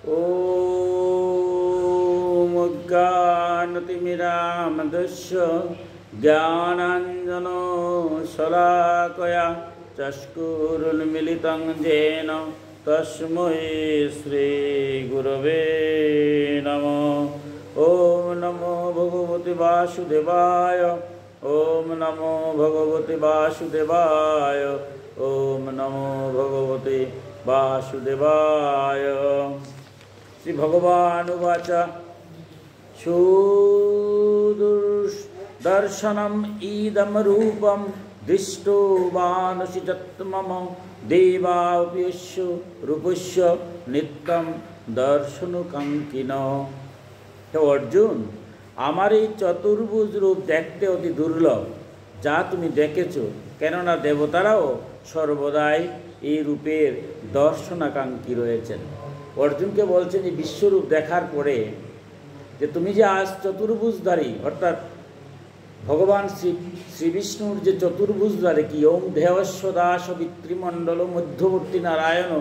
ॐ अज्ञानतिमिरान्धस्य ज्ञानाञ्जनो शलाकया चक्षुरुन्मीलितं येन तस्मै श्रीगुरवे नमः। ॐ नमो भगवते वासुदेवाय। ॐ नमो भगवते वासुदेवाय। ॐ नमो भगवते वासुदेवाय। श्री भगवान उवाच दर्शनम इदम रूपम दृष्टो मानुषिजत् मम देवाप्यस्य रूपस्य नित्यं दर्शनकांक्षिण। हे अर्जुन, আমার এই চতুর্ভুজ রূপ দেখতে অতি দুর্লভ, যা তুমি দেখেছো, কেননা দেবতারাও সর্বদাই এই রূপের দর্শনাকাঙ্ক্ষী রয়েছেন। অর্জুনকে বলছেন যে বিশ্বরূপ দেখার পরে যে তুমি যে আজ চতুর্ভুজধারী, অর্থাৎ ভগবান শ্রী বিষ্ণুর যে চতুর্ভুজধারী, কি ওম দেহস্ব দাস পিতৃমণ্ডল মধ্যবর্তী নারায়ণ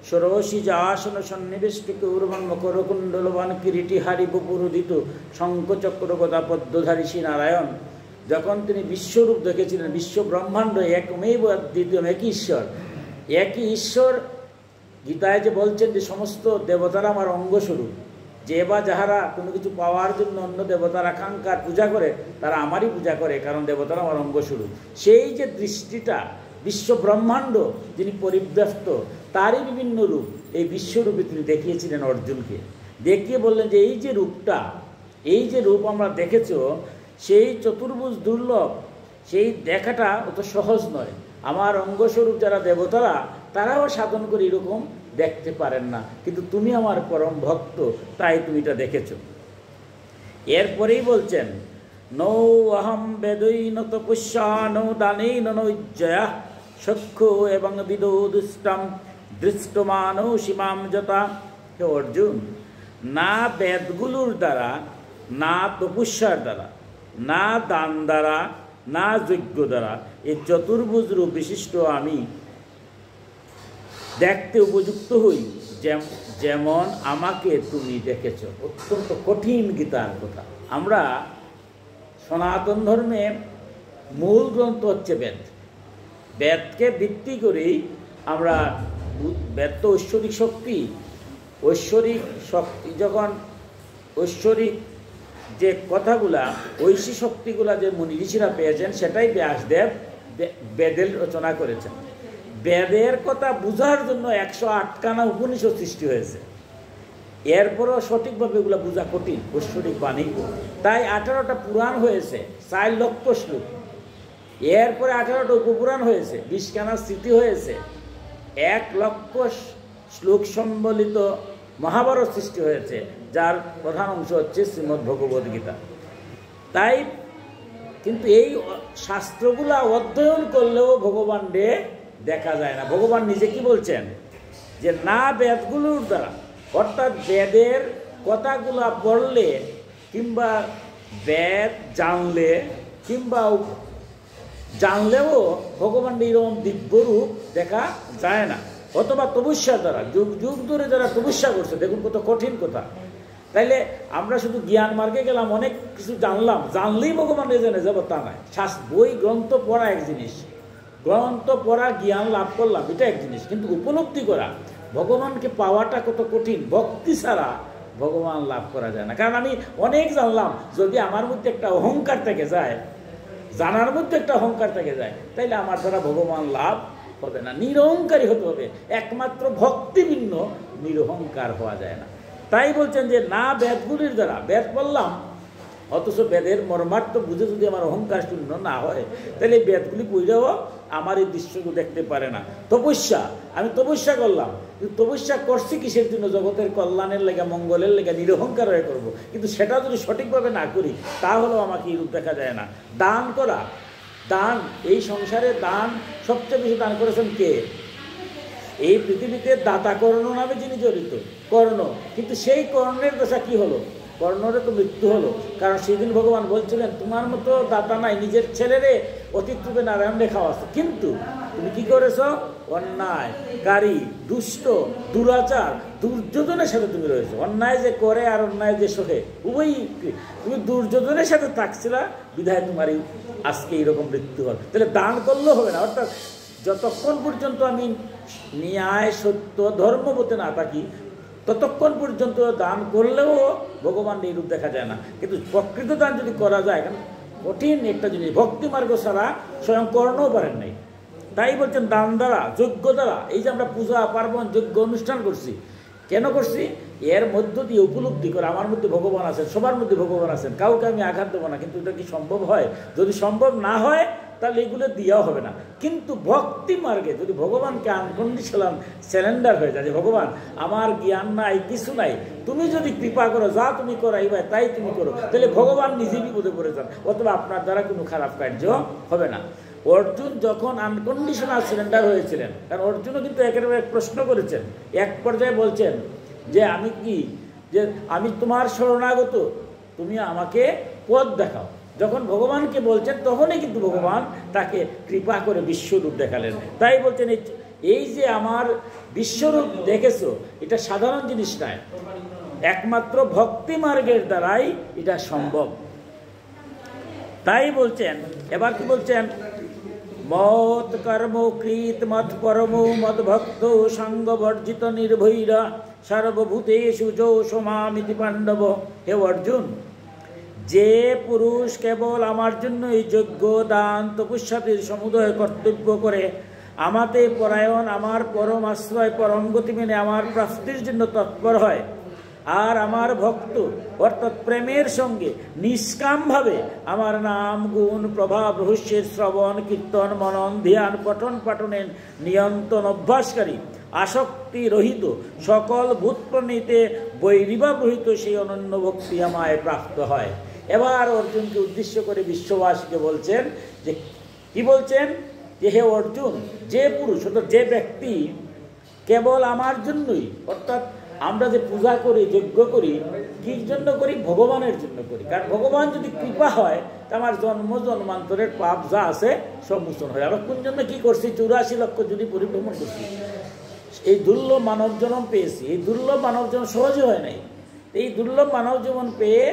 ষোড়শী যে আসন সন্নিবেষ্ট কৌরবান মকরকুণ্ডলবান কিরীটিহারি বপুরোদিত শঙ্খচক্র গদা পদ্মধারী শ্রী নারায়ণ, যখন তিনি বিশ্বরূপ দেখেছিলেন, বিশ্ব ব্রহ্মাণ্ড একমেব দ্বিতীয়, একই ঈশ্বর। একই ঈশ্বর গীতায় যে বলছেন যে সমস্ত দেবতারা আমার অঙ্গস্বরূপ, যে বা যাহারা কোনো কিছু পাওয়ার জন্য অন্য দেবতার আকাঙ্ক্ষার পূজা করে, তারা আমারই পূজা করে, কারণ দেবতারা আমার অঙ্গস্বরূপ। সেই যে দৃষ্টিটা, বিশ্ব ব্রহ্মাণ্ড যিনি পরিব্যস্ত, তারই বিভিন্ন রূপ, এই বিশ্বরূপে তিনি দেখিয়েছিলেন অর্জুনকে। দেখিয়ে বললেন যে এই যে রূপটা, এই যে রূপ আমরা দেখেছ, সেই চতুর্ভুজ দুর্লভ, সেই দেখাটা অত সহজ নয়। আমার অঙ্গস্বরূপ যারা দেবতারা, তারাও সাধন করে এরকম দেখতে পারেন না, কিন্তু তুমি আমার পরম ভক্ত, তাই তুমি এটা দেখেছ। এরপরেই বলছেন নৌ অহম বেদৈন তপস্যা নৌ দানেন নৈজয়া সখ্য এবং বিদোদুষ্টম দৃষ্টমান সীমাম যথা। হে অর্জুন, না বেদগুলোর দ্বারা, না তপস্যার দ্বারা, না দান দ্বারা, না যজ্ঞ দ্বারা এই চতুর্ভুজ রূপ বিশিষ্ট আমি দেখতে উপযুক্ত হই, যেমন আমাকে তুমি দেখেছ। অত্যন্ত কঠিন গীতার কথা। আমরা সনাতন ধর্মে মূল গ্রন্থ হচ্ছে বেদ। বেদকে ভিত্তি করেই আমরা, বেদ তো ঐশ্বরিক শক্তি, ঐশ্বরিক শক্তি যখন ঐশ্বরিক যে কথাগুলা, ঐশী শক্তিগুলা যে মুনি ঋষিরা পেয়েছেন, সেটাই ব্যাসদেব বেদের রচনা করেছেন। বেদের কথা বোঝার জন্য 108খানা উপনিষদ সৃষ্টি হয়েছে। এরপরও সঠিকভাবে এগুলো বোঝা কঠিন, ঐশ্বরিক বাণী। তাই 18টা পুরাণ হয়েছে, 4 লক্ষ শ্লোক। এরপরে 18টা উপপুরাণ হয়েছে, 20খানা স্মৃতি হয়েছে, 1 লক্ষ শ্লোক সম্বলিত মহাভারত সৃষ্টি হয়েছে, যার প্রধান অংশ হচ্ছে শ্রীমদ্ ভগবদ গীতা। তাই কিন্তু এই শাস্ত্রগুলা অধ্যয়ন করলেও ভগবানকে দেখা যায় না। ভগবান নিজে কি বলছেন যে না বেদগুলোর দ্বারা, অর্থাৎ বেদের কথাগুলা পড়লে কিংবা বেদ জানলে কিংবা জানলেও ভগবান এরকম দিব্যরূপ দেখা যায় না। অথবা তপস্যার দ্বারা, যুগ যুগ ধরে যারা তপস্যা করছে, দেখুন কত কঠিন কথা। তাইলে আমরা শুধু জ্ঞান মার্গে গেলাম, অনেক কিছু জানলাম, জানলেই ভগবান জেনে যাবো তা নয়। বই গ্রন্থ পড়া এক জিনিস, গ্রন্থ পড়া জ্ঞান লাভ করলাম, এটা এক জিনিস, কিন্তু উপলব্ধি করা, ভগবানকে পাওয়াটা কত কঠিন। ভক্তি ছাড়া ভগবান লাভ করা যায় না। কারণ আমি অনেক জানলাম, যদি আমার মধ্যে একটা অহংকার থেকে যায়, জানার মধ্যে একটা অহংকার থেকে যায়, তাইলে আমার দ্বারা ভগবান লাভ হবে না। নিরহংকারী হতে হবে। একমাত্র ভক্তি ভিন্ন, নিরহংকার হওয়া যায় না। তাই বলছেন যে না বেদগুলির দ্বারা, বেদ বললাম, অথচ বেদের মর্মার্থ বুঝে যদি আমার অহংকার শূন্য না হয়, তাহলে বেদগুলি পড়লেও আমার এই দৃশ্যগুলো দেখতে পারে না। তপস্যা, আমি তপস্যা করলাম, কিন্তু তপস্যা করছি কিসের জন্য? জগতের কল্যাণের লেগে, মঙ্গলের লেগে, নিরহংকার হয়ে করবো। কিন্তু সেটা যদি সঠিকভাবে না করি, তাহলেও আমাকে এই রূপ দেখা যায় না। দান করা, দান, এই সংসারে দান সবচেয়ে বেশি দান করেছেন কে? এই পৃথিবীতে দাতা কর্ণ নামে যিনি জড়িত, কর্ণ। কিন্তু সেই কর্ণের দশা কি হলো? কর্ণরে তো মৃত্যু হলো। কারণ সেদিন ভগবান বলছিলেন তোমার মতো দাতা নাই, নিজের ছেলেরে অতীত রূপে নারায়ণ রেখা আছে, কিন্তু তুমি কি করেছ? অন্যায়কারী, দুষ্ট, দুরাচার, দুর্যোধনের সাথে তুমি রয়েছো। অন্যায় যে করে আর অন্যায় যে সহে, উভয়ই তুমি দুর্যোধনের সাথে থাকছিলা, বিধায় তোমারই আজকে এইরকম মৃত্যু হবে। তাহলে দান করলেও হবে না। অর্থাৎ যতক্ষণ পর্যন্ত আমি ন্যায়, সত্য, ধর্মপথে না থাকি, ততক্ষণ পর্যন্ত দান করলেও ভগবান এই রূপ দেখা যায় না। কিন্তু প্রকৃত দান যদি করা যায়, কারণ কঠিন একটা জিনিস, ভক্তি মার্গ ছাড়া স্বয়ং কর্ণও পারেন নাই। তাই বলছেন দান দ্বারা, যজ্ঞ দ্বারা, এই যে আমরা পূজা পার্বণ যজ্ঞ অনুষ্ঠান করছি, কেন করছি? এর মধ্য দিয়ে উপলব্ধি করে আমার মধ্যে ভগবান আছেন, সবার মধ্যে ভগবান আছেন, কাউকে আমি আঘাত দেবো না। কিন্তু এটা কি সম্ভব হয়? যদি সম্ভব না হয় তাহলে এগুলো দেওয়া হবে না। কিন্তু ভক্তি মার্গে যদি ভগবানকে আনকন্ডিশনাল স্যারেন্ডার হয়ে যায়, যে ভগবান আমার জ্ঞান নাই, কিছু নাই, তুমি যদি কৃপা করো, যা তুমি করাইবা তাই তুমি করো, তাহলে ভগবান নিজে বিপদে পড়ে যান, অথবা আপনার দ্বারা কোনো খারাপ কার্য হবে না। অর্জুন যখন আনকন্ডিশনাল সারেন্ডার হয়েছিলেন, কারণ অর্জুনও কিন্তু একেবারে প্রশ্ন করেছেন, এক পর্যায়ে বলছেন যে আমি কি, যে আমি তোমার শরণাগত, তুমি আমাকে পথ দেখাও। যখন ভগবানকে বলছেন তখনই কিন্তু ভগবান তাকে কৃপা করে বিশ্বরূপ দেখালেন। তাই বলছেন এই যে আমার বিশ্বরূপ দেখেছো, এটা সাধারণ জিনিস নয়, একমাত্র ভক্তি মার্গের দ্বারাই এটা সম্ভব। তাই বলছেন, এবার কি বলছেন? মত কর্ম কৃত মত পরম মত ভক্ত সঙ্গ বর্জিত নির্ভৈরা সর্বভূতেষু যো সমামিতি পাণ্ডব। হে অর্জুন, যে পুরুষ কেবল আমার জন্য এই যজ্ঞ, দান, তপস্যাতির সমুদয় কর্তব্য করে, আমাতে পরায়ণ, আমার পরম আশ্রয়, পরম গতি মেনে আমার প্রাপ্তির জন্য তৎপর হয়, আর আমার ভক্ত অর্থাৎ প্রেমের সঙ্গে নিষ্কামভাবে আমার নাম, গুণ, প্রভাব, রহস্যের শ্রবণ, কীর্তন, মনন, ধ্যান, পঠন পাঠনের নিয়ন্ত্রণ অভ্যাসকারী, আসক্তি রহিত, সকল ভূতপ্রণীতে বৈরিভাব রহিত সেই অনন্য ভক্তি আমায় প্রাপ্ত হয়। এবার অর্জুনকে উদ্দেশ্য করে বিশ্ববাসীকে বলছেন যে, কি বলছেন? যে হে অর্জুন, যে পুরুষ অর্থাৎ যে ব্যক্তি কেবল আমার জন্যই, অর্থাৎ আমরা যে পূজা করি, যজ্ঞ করি, কির জন্য করি? ভগবানের জন্য করি। কারণ ভগবান যদি কৃপা হয়, তা আমার জন্ম জন্মান্তরের পাপ যা আছে সব মোচন হয়। আমরা কোন জন্য কি করছি? 84 লক্ষ যদি পরিভ্রমণ করছি, এই দুর্লভ মানব জন্ম পেয়েছি। এই দুর্লভ মানব জন্ম সহজে হয় নাই। এই দুর্লভ মানব জীবন পেয়ে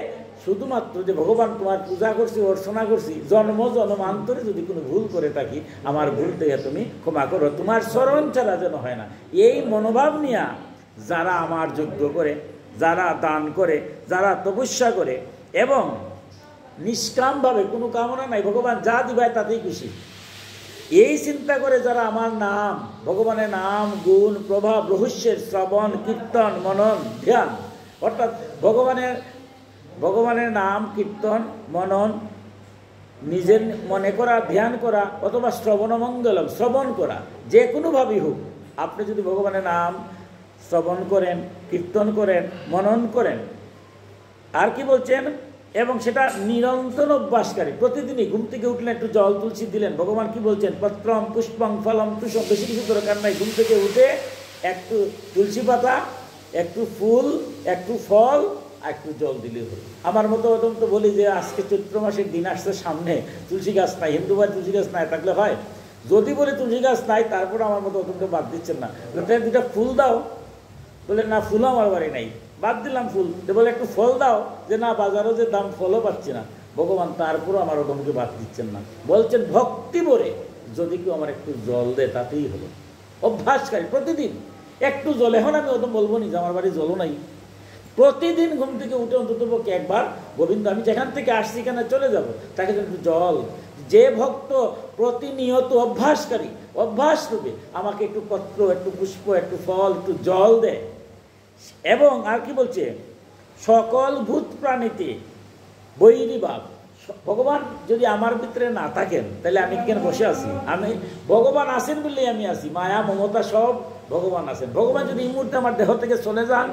শুধুমাত্র যে ভগবান তোমার পূজা করছি, অর্চনা করছি, জন্ম জন্মান্তরে যদি কোনো ভুল করে থাকি, আমার ভুল থেকে তুমি ক্ষমা করো, তোমার স্মরণ ছাড়া যেন হয় না। এই মনোভাব নিয়ে যারা আমার যজ্ঞ করে, যারা দান করে, যারা তপস্যা করে, এবং নিষ্কামভাবে কোনো কামনা নাই, ভগবান যা দিবায় তাতেই খুশি, এই চিন্তা করে যারা আমার নাম, ভগবানের নাম, গুণ, প্রভাব, রহস্যের শ্রবণ, কীর্তন, মনন, ধ্যান, অর্থাৎ ভগবানের নাম, কীর্তন, মনন, নিজের মনে করা, ধ্যান করা, অথবা শ্রবণমঙ্গলম, শ্রবণ করা, যে কোনোভাবেই হোক, আপনি যদি ভগবানের নাম শ্রবণ করেন, কীর্তন করেন, মনন করেন, আর কি বলছেন? এবং সেটা নিরন্তর অভ্যাসকারী, প্রতিদিনই ঘুম থেকে উঠলেন একটু জল তুলসী দিলেন। ভগবান কি বলছেন? পত্রম পুষ্পং ফলম তুষম, বেশি কিছু দরকার নাই। ঘুম থেকে উঠে একটু তুলসী পাতা, একটু ফুল, একটু ফল, একটু জল দিলে হলো। আমার মতো ওরকম তো বলি যে আজকে চৈত্র মাসের দিন আসছে, সামনে তুলসী গাছ নাই, হিন্দু ভাই তুলসী গাছ নাই থাকলে হয়? যদি বলে তুলসী গাছ নাই, তারপর আমার মতো ওরকম বাদ দিচ্ছেন না, দুটা ফুল দাও, বলে না ফুলও আমার বাড়ি নাই, বাদ দিলাম ফুল। বলে একটু ফল দাও, যে না বাজারও যে দাম, ফলও পাচ্ছি না। ভগবান তারপরও আমার ওরকমকে বাদ দিচ্ছেন না, বলছেন ভক্তি ভরে যদি কেউ আমার একটু জল দেয় তাতেই হলো। অভ্যাসকারী, প্রতিদিন একটু জল। এখন আমি ওরকম বলবো নি যে আমার বাড়ি জলও নাই। প্রতিদিন ঘুম থেকে উঠে অন্তত পক্ষে একবার, গোবিন্দ আমি যেখান থেকে আসছি এখানে চলে যাব, তাকে একটু জল। যে ভক্ত প্রতিনিয়ত অভ্যাসকারী, অভ্যাস রূপে আমাকে একটু পত্র, একটু পুষ্প, একটু ফল, একটু জল দেয়। এবং আর কি বলছে? সকল ভূত প্রাণীতে বৈরিভাব। ভগবান যদি আমার ভিতরে না থাকেন, তাহলে আমি কেন বসে আছি? আমি ভগবান আছেন বলেই আমি আছি। মায়া মমতা সব ভগবান আছেন। ভগবান যদি এই মুহূর্তে আমার দেহ থেকে চলে যান,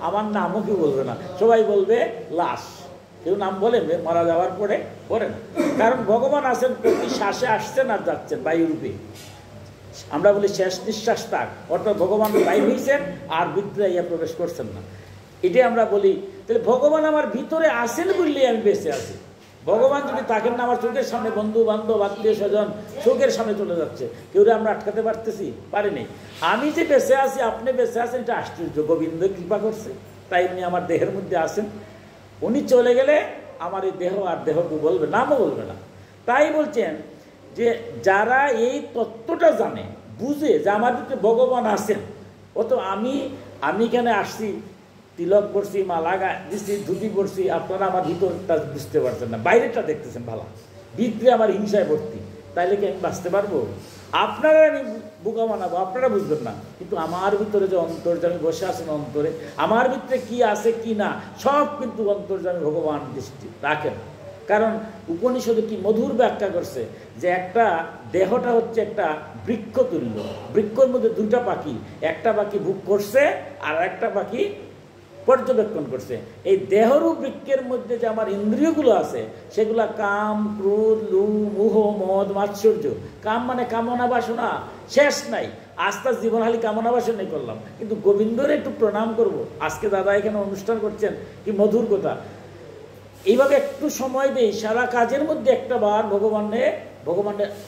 আমার নামও কেউ বলবে না, সবাই বলবে লাশ। কেউ নাম বলে মারা যাওয়ার পরে বলে না, কারণ ভগবান আছেন, প্রতি শ্বাসে আসছেন আর যাচ্ছেন বায়ুরূপে। আমরা বলি শেষ নিঃশ্বাস তাক, অর্থাৎ ভগবান বাইর হয়েছেন আর ভিতরে ইয়া প্রবেশ করছেন না, এটাই আমরা বলি। তাহলে ভগবান আমার ভিতরে আসেন বললেই আমি বেঁচে আছি। ভগবান যদি তাকেন না, আমার চোখের সামনে বন্ধু বান্ধব আত্মীয় স্বজন চোখের সামনে চলে যাচ্ছে, কেউ আমরা আটকাতে পারতেছি? পারিনি। আমি যে বেঁচে আছি, আপনি বেঁচে আছেন, এটা আশ্চর্য। গোবিন্দ কৃপা করছে, তাই উনি আমার দেহের মধ্যে আছেন। উনি চলে গেলে আমার এই দেহ আর দেহ বলবে, নামও বলবে না। তাই বলছেন যে যারা এই তত্ত্বটা জানে, বুঝে যে আমার ভিতরে ভগবান আছেন, অত আমি এখানে আসছি, তিলক পড়ছি, মালা দিচ্ছি, ধুতি পড়ছি, আপনারা আমার ভিতরটা বুঝতে পারছেন না, বাইরেটা দেখতেছেন ভালো, ভিতরে আমার হিংসায় ভর্তি, তাইলে কি আমি বাঁচতে পারবো? আপনারা আমি বোকা বানাবো, আপনারা বুঝবেন না। কিন্তু আমার ভিতরে যে অন্তর্যামী বসে আছেন অন্তরে, আমার ভিতরে কি আছে কি না সব কিন্তু অন্তর্যামী ভগবান দৃষ্টি রাখেন। কারণ উপনিষদে কি মধুর ব্যাখ্যা করছে যে একটা দেহটা হচ্ছে একটা বৃক্ষ তুল্য, বৃক্ষর মধ্যে দুইটা পাখি, একটা পাখি ভোগ করছে আর একটা পাখি পর্যবেক্ষণ করছে। এই দেহরূপ বৃক্ষের মধ্যে যে আমার ইন্দ্রিয়গুলো আছে, সেগুলা কাম, ক্রোধ, লোভ, মোহ, মদ, মাৎসর্য। কাম মানে কামনা বাসনা শেষ নাই, আস্তে জীবন খালি কামনা বাসনাই করলাম। কিন্তু গোবিন্দরে একটু প্রণাম করব। আজকে দাদা এখানে অনুষ্ঠান করছেন, কি মধুর কথা। এইভাবে একটু সময় দেই, সারা কাজের মধ্যে একটা বার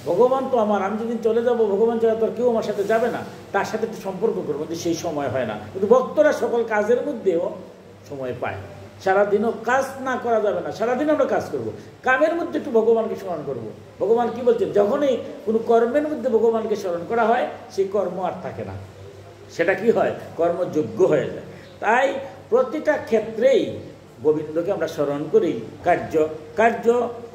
ভগবান তো আমার, আমি যদি চলে যাব, ভগবান ছাড়া তো কেউ আমার সাথে যাবে না, তার সাথে একটু সম্পর্ক করবো, যে সেই সময় হয় না। কিন্তু ভক্তরা সকল কাজের মধ্যেও সময় পায়। সারাদিনও কাজ না করা যাবে না, সারাদিন আমরা কাজ করব, কামের মধ্যে একটু ভগবানকে স্মরণ করব। ভগবান কি বলছে, যখনই কোনো কর্মের মধ্যে ভগবানকে স্মরণ করা হয়, সেই কর্ম আর থাকে না, সেটা কি হয়, কর্মযোগ্য হয়ে যায়। তাই প্রতিটা ক্ষেত্রেই গোবিন্দকে আমরা স্মরণ করি, কার্য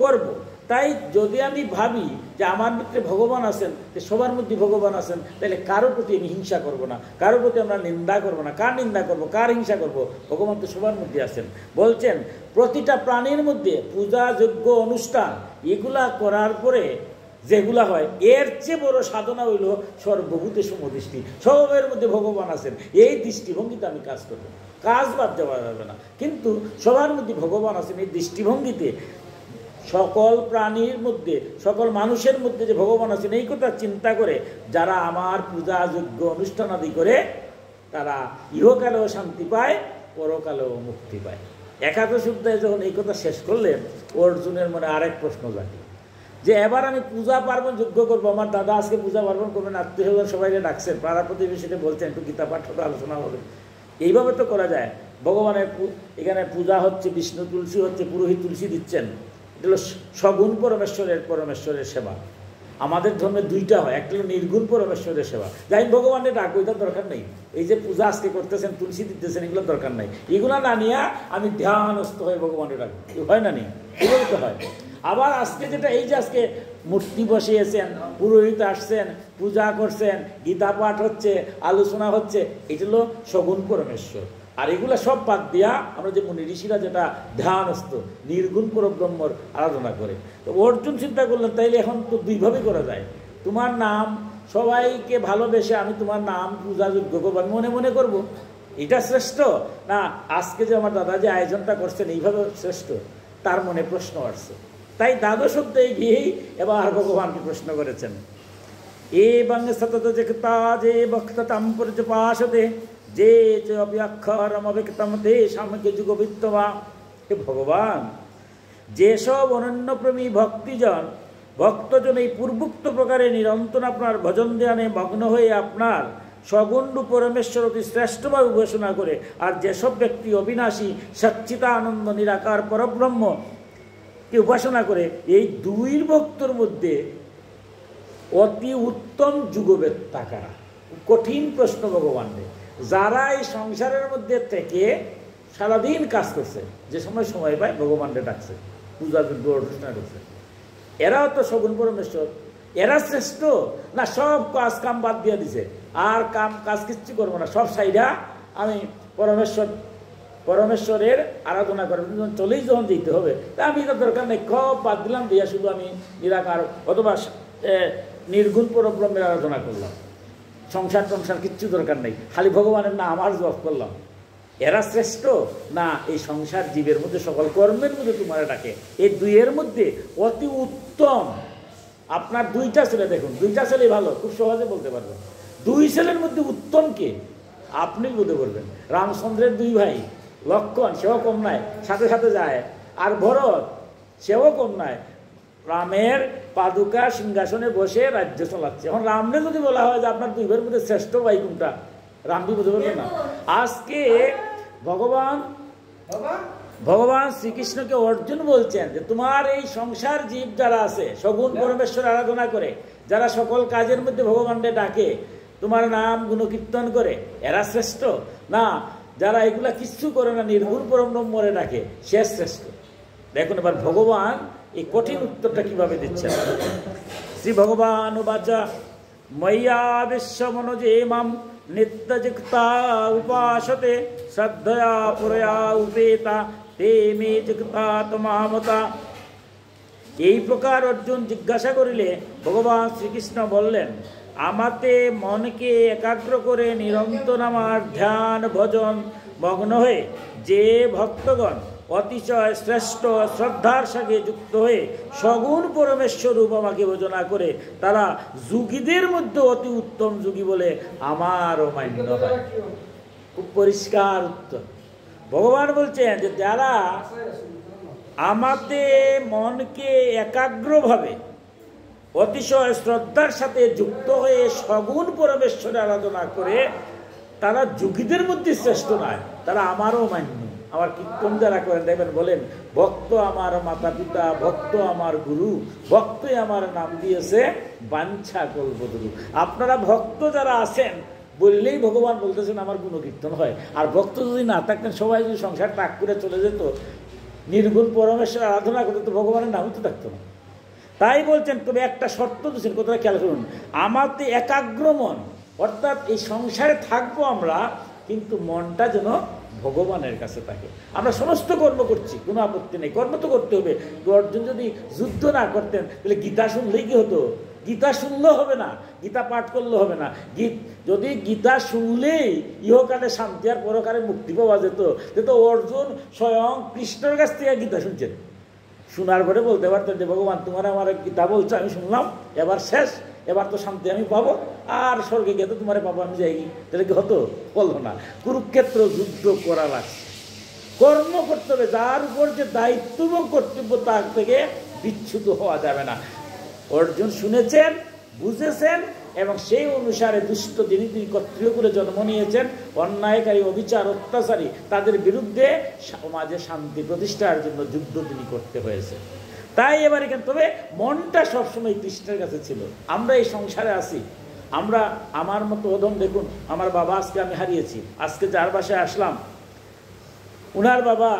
করব। তাই যদি আমি ভাবি যে আমার ভিতরে ভগবান আছেন, যে সবার মধ্যে ভগবান আছেন, তাহলে কারোর প্রতি আমি হিংসা করব না, কারোর প্রতি আমরা নিন্দা করব না। কার নিন্দা করব, কার হিংসা করব? ভগবান তো সবার মধ্যে আছেন। বলছেন প্রতিটা প্রাণীর মধ্যে পূজা, যজ্ঞ, অনুষ্ঠান এগুলা করার পরে যেগুলা হয়, এর চেয়ে বড় সাধনা হইল সর্বভূতে সমদৃষ্টি, সবের মধ্যে ভগবান আছেন, এই দৃষ্টিভঙ্গিতে আমি কাজ করব। কাজ বাদ যাওয়া যাবে না, কিন্তু সবার মধ্যে ভগবান আছেন এই দৃষ্টিভঙ্গিতে, সকল প্রাণীর মধ্যে, সকল মানুষের মধ্যে যে ভগবান আছেন এই কথা চিন্তা করে যারা আমার পূজা, যজ্ঞ, অনুষ্ঠান আদি করে, তারা ইহকালেও শান্তি পায়, পরকালেও মুক্তি পায়। একাদশ অধ্যায়ে যখন এই কথা শেষ করলেন, অর্জুনের মনে আরেক প্রশ্ন জাগে যে এবার আমি পূজা পার্বণ যজ্ঞ করবো। আমার দাদা আজকে পূজা পার্বণ করবেন, আত্মীয় স্বজন সবাইকে ডাকছেন, পাড়া প্রতিবেশীতে বলছেন একটু গীতা পাঠ হবে, আলোচনা হবে। এইভাবে তো করা যায়। ভগবানের এখানে পূজা হচ্ছে, বিষ্ণু তুলসী হচ্ছে, পুরোহিত তুলসী দিচ্ছেন, এটা হলো সগুণ পরমেশ্বরের সেবা। আমাদের ধর্মে দুইটা হয়, একটা হলো নির্গুণ পরমেশ্বরের সেবা, যাই ভগবানের ডাক, ওইটার দরকার নেই। এই যে পূজা আজকে করতেছেন, তুলসী দিতেছেন, এগুলোর দরকার নাই। এগুলো না নিয়ে আমি ধ্যানস্থ হয়ে ভগবানের ডাক, হয় না? নেই, এগুলো তো হয়। আবার আজকে যেটা, এই যে আজকে মূর্তি বসিয়েছেন, পুরোহিত আসছেন, পূজা করছেন, গীতা পাঠ হচ্ছে, আলোচনা হচ্ছে, এটা হলো সগুণ পরমেশ্বর। আর এগুলা সব বাদ দিয়া আমরা যে মুনি ঋষিরা যেটা ধ্যানস্থ নির্গুণ পরব্রহ্মর আরাধনা করে। তো অর্জুন চিন্তা করলেন, তাইলে এখন তো দুইভাবে করা যায়। তোমার নাম সবাইকে ভালোবেসে আমি তোমার নাম পূজা যজ্ঞ করবো, আমি মনে মনে করবো, এটা শ্রেষ্ঠ না আজকে যে আমার দাদা যে আয়োজনটা করছেন এইভাবে শ্রেষ্ঠ? তার মনে প্রশ্ন আসছে। তাই দ্বাদশ অধ্যায়ে গিয়েই এবার ভগবানকে প্রশ্ন করেছেন, এ বাংলা সতত যে বক্ততাম পর্যপাশতে যে অক্ষরমবিক্তম তে সামকে যুগবিত্তবা। হে ভগবান, যেসব অনন্যপ্রেমী ভক্তজন এই পূর্বোক্ত প্রকারে নিরন্তর আপনার ভজন ধ্যানে মগ্ন হয়ে আপনার সগুণ পরমেশ্বর অতি শ্রেষ্ঠভাবে উপাসনা করে, আর যেসব ব্যক্তি অবিনাশী সচ্চিদানন্দ নিরাকার পরব্রহ্মকে উপাসনা করে, এই দুই ভক্তর মধ্যে অতি উত্তম যুগবেত্তা কারা? কঠিন প্রশ্ন ভগবানের। যারা এই সংসারের মধ্যে থেকে সারাদিন কাজ করছে, যে সময় পায় ভগবানকে ডাকছে, পূজা যজ্ঞ অনুষ্ঠান করছে, এরাও তো সগুণ পরমেশ্বর, এরা শ্রেষ্ঠ না? সব কাম বাদ দিয়ে দিছে, আর কাজ কিচ্ছু করবো না, সব সাইডা আমি পরমেশ্বরের আরাধনা করবো। চলেই যখন যেতে হবে, তা আমি তো দরকার নেই, সব বাদ দিলাম, দিয়া শুধু আমি নিরাকার অথবা নির্গুণ পরব্রহ্মের আরাধনা করলাম, সংসার কিচ্ছু দরকার নেই, খালি ভগবানের না আমার জপ করলাম। এরা শ্রেষ্ঠ না এই সংসার জীবের মধ্যে সকল কর্মের মধ্যে তোমার ডাকে? এই দুইয়ের মধ্যে অতি উত্তম আপনার দুইটা ছেলে, দেখুন দুইটা ছেলে ভালো, খুব সহজে বলতে পারবেন। দুই ছেলের মধ্যে উত্তম কে? আপনি বলতে পারবেন। রামচন্দ্রের দুই ভাই, লক্ষণ সেও কম নাই, সাথে সাথে যায়, আর ভরত সেও কম নয়, রামের পাদুকা সিংহাসনে বসে রাজ্য চালাচ্ছে। এখন রামনে যদি বলা হয় যে আপনার দুই ভাইয়ের মধ্যে শ্রেষ্ঠ ভাই কোনটা, রাম কি বুঝতে পারবেন না। আজকে ভগবান শ্রীকৃষ্ণকে অর্জুন বলছেন যে তোমার এই সংসার জীব যারা আছে, সগুণ পরমেশ্বর আরাধনা করে, যারা সকল কাজের মধ্যে ভগবানকে ডাকে, তোমার নাম গুণকীর্তন করে, এরা শ্রেষ্ঠ না যারা এগুলা কিচ্ছু করে না, নির্গুণ পরম ব্রহ্মরে ডাকে, সে শ্রেষ্ঠ। দেখুন এবার ভগবান এই কঠিন উত্তরটা কিভাবে দিচ্ছেন। শ্রী ভগবান বাচা ময়্যা বিশ্বমনোজে মাম নিত্যযুক্তা উপাসতে শ্রদ্ধয়া পুরয়া উপেতা তে মে যুক্তা তমামতা। এই প্রকার অর্জুন জিজ্ঞাসা করিলে ভগবান শ্রীকৃষ্ণ বললেন, আমাতে মনকে একাগ্র করে নিরন্তর আমার ধ্যান ভজন মগ্ন হয়ে যে ভক্তগণ অতিশয় শ্রেষ্ঠ শ্রদ্ধার সঙ্গে যুক্ত হয়ে সগুণ পরমেশ্বর রূপ আমাকে ভজনা করে, তারা যোগীদের মধ্যে অতি উত্তম যোগী বলে আমারও মান্য হয়। খুব পরিষ্কার উত্তর। ভগবান বলছেন যে যারা আমাতে মনকে একাগ্রভাবে অতিশয় শ্রদ্ধার সাথে যুক্ত হয়ে সগুণ পরমেশ্বরের আরাধনা করে, তারা যোগীদের মধ্যে শ্রেষ্ঠ নয়, তারা আমারও মান্য। আমার কীর্তন যারা করেন দেখবেন বলেন, ভক্ত আমার মাতা পিতা, ভক্ত আমার গুরু, ভক্তই আমার নাম দিয়েছে বাঞ্ছা কল্পতরু। আপনারা ভক্ত যারা আছেন বললেই ভগবান বলতেছেন আমার গুণকীর্তন হয়। আর ভক্ত যদি না থাকতেন, সবাই যদি সংসার ত্যাগ করে চলে যেত, নির্গুণ পরমেশ্বর আরাধনা করতে, তো ভগবানের নামই তো থাকতো না। তাই বলছেন, তবে একটা শর্ত দিচ্ছেন, কোথায় খেয়াল করুন, আমাতে একাগ্র মন, অর্থাৎ এই সংসারে থাকবো আমরা, কিন্তু মনটা যেন ভগবানের কাছে থাকে। আমরা সমস্ত কর্ম করছি, কোনো আপত্তি নেই, কর্ম তো করতে হবে। অর্জুন যদি যুদ্ধ না করতেন তাহলে গীতা শুনলেই কি হতো? গীতা শুনলেও হবে না, গীতা পাঠ করলেও হবে না। যদি গীতা শুনলেই ইহকালে শান্তি আর পরকালে মুক্তি পাওয়া যেত, তো অর্জুন স্বয়ং কৃষ্ণের কাছ থেকে গীতা শুনছেন। শোনার পরে বলতে পারতেন যে ভগবান তোমার আমার গীতা বলছো, আমি শুনলাম, এবার শেষ, এবার তো শান্তি আমি পাবো, আর স্বর্গে গিয়ে তো তোমার পাবো, আমি যাই। তাহলে কি হতো? হলো না। কুরুক্ষেত্র যুদ্ধ করা লাগছে, কর্ম করতে হবে, যার উপর যে দায়িত্ব এবং কর্তব্য তার থেকে বিচ্যুত হওয়া যাবে না। অর্জুন শুনেছেন, বুঝেছেন, এবং সেই অনুসারে দুষ্ট যিনি তিনি ক্ষত্রিয় করে জন্ম নিয়েছেন, অন্যায়কারী, অবিচার, অত্যাচারী, তাদের বিরুদ্ধে সমাজে শান্তি প্রতিষ্ঠার জন্য যুদ্ধ তিনি করতে হয়েছে। তাই এবার এখানে, তবে মনটা সবসময় কৃষ্ণের কাছে ছিল। আমরা এই সংসারে আছি, আমরা আমার মতো অধম, দেখুন আমার বাবা আজকে আমি হারিয়েছি। আজকে যার বাসায় আসলাম, উনার বাবা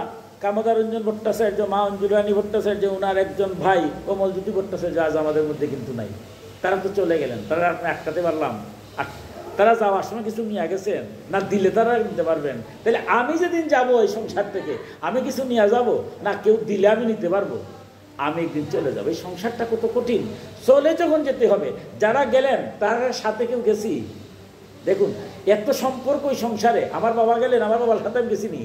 কামদারঞ্জন ভট্টাচার্য, মা অঞ্জুরানী ভট্টাচার্য, উনার একজন ভাই কমলজ্যোতি ভট্টাচার্য আজ আমাদের মধ্যে কিন্তু নাই। তারা তো চলে গেলেন, তারা আটকাতে পারলাম? তারা যাওয়ার সময় কিছু নিয়ে গেছেন না, দিলে তারা নিতে পারবেন। তাহলে আমি যেদিন যাব এই সংসার থেকে, আমি কিছু নিয়ে যাব না, কেউ দিলে আমি নিতে পারবো? আমি একদিন চলে যাবো। এই সংসারটা কত কঠিন, চলে যখন যেতে হবে। যারা গেলেন তার সাথে কেউ গেছি? দেখুন এত সম্পর্ক ওই সংসারে। আমার বাবা গেলেন, আমার বাবার সাথে আমি গেছি নি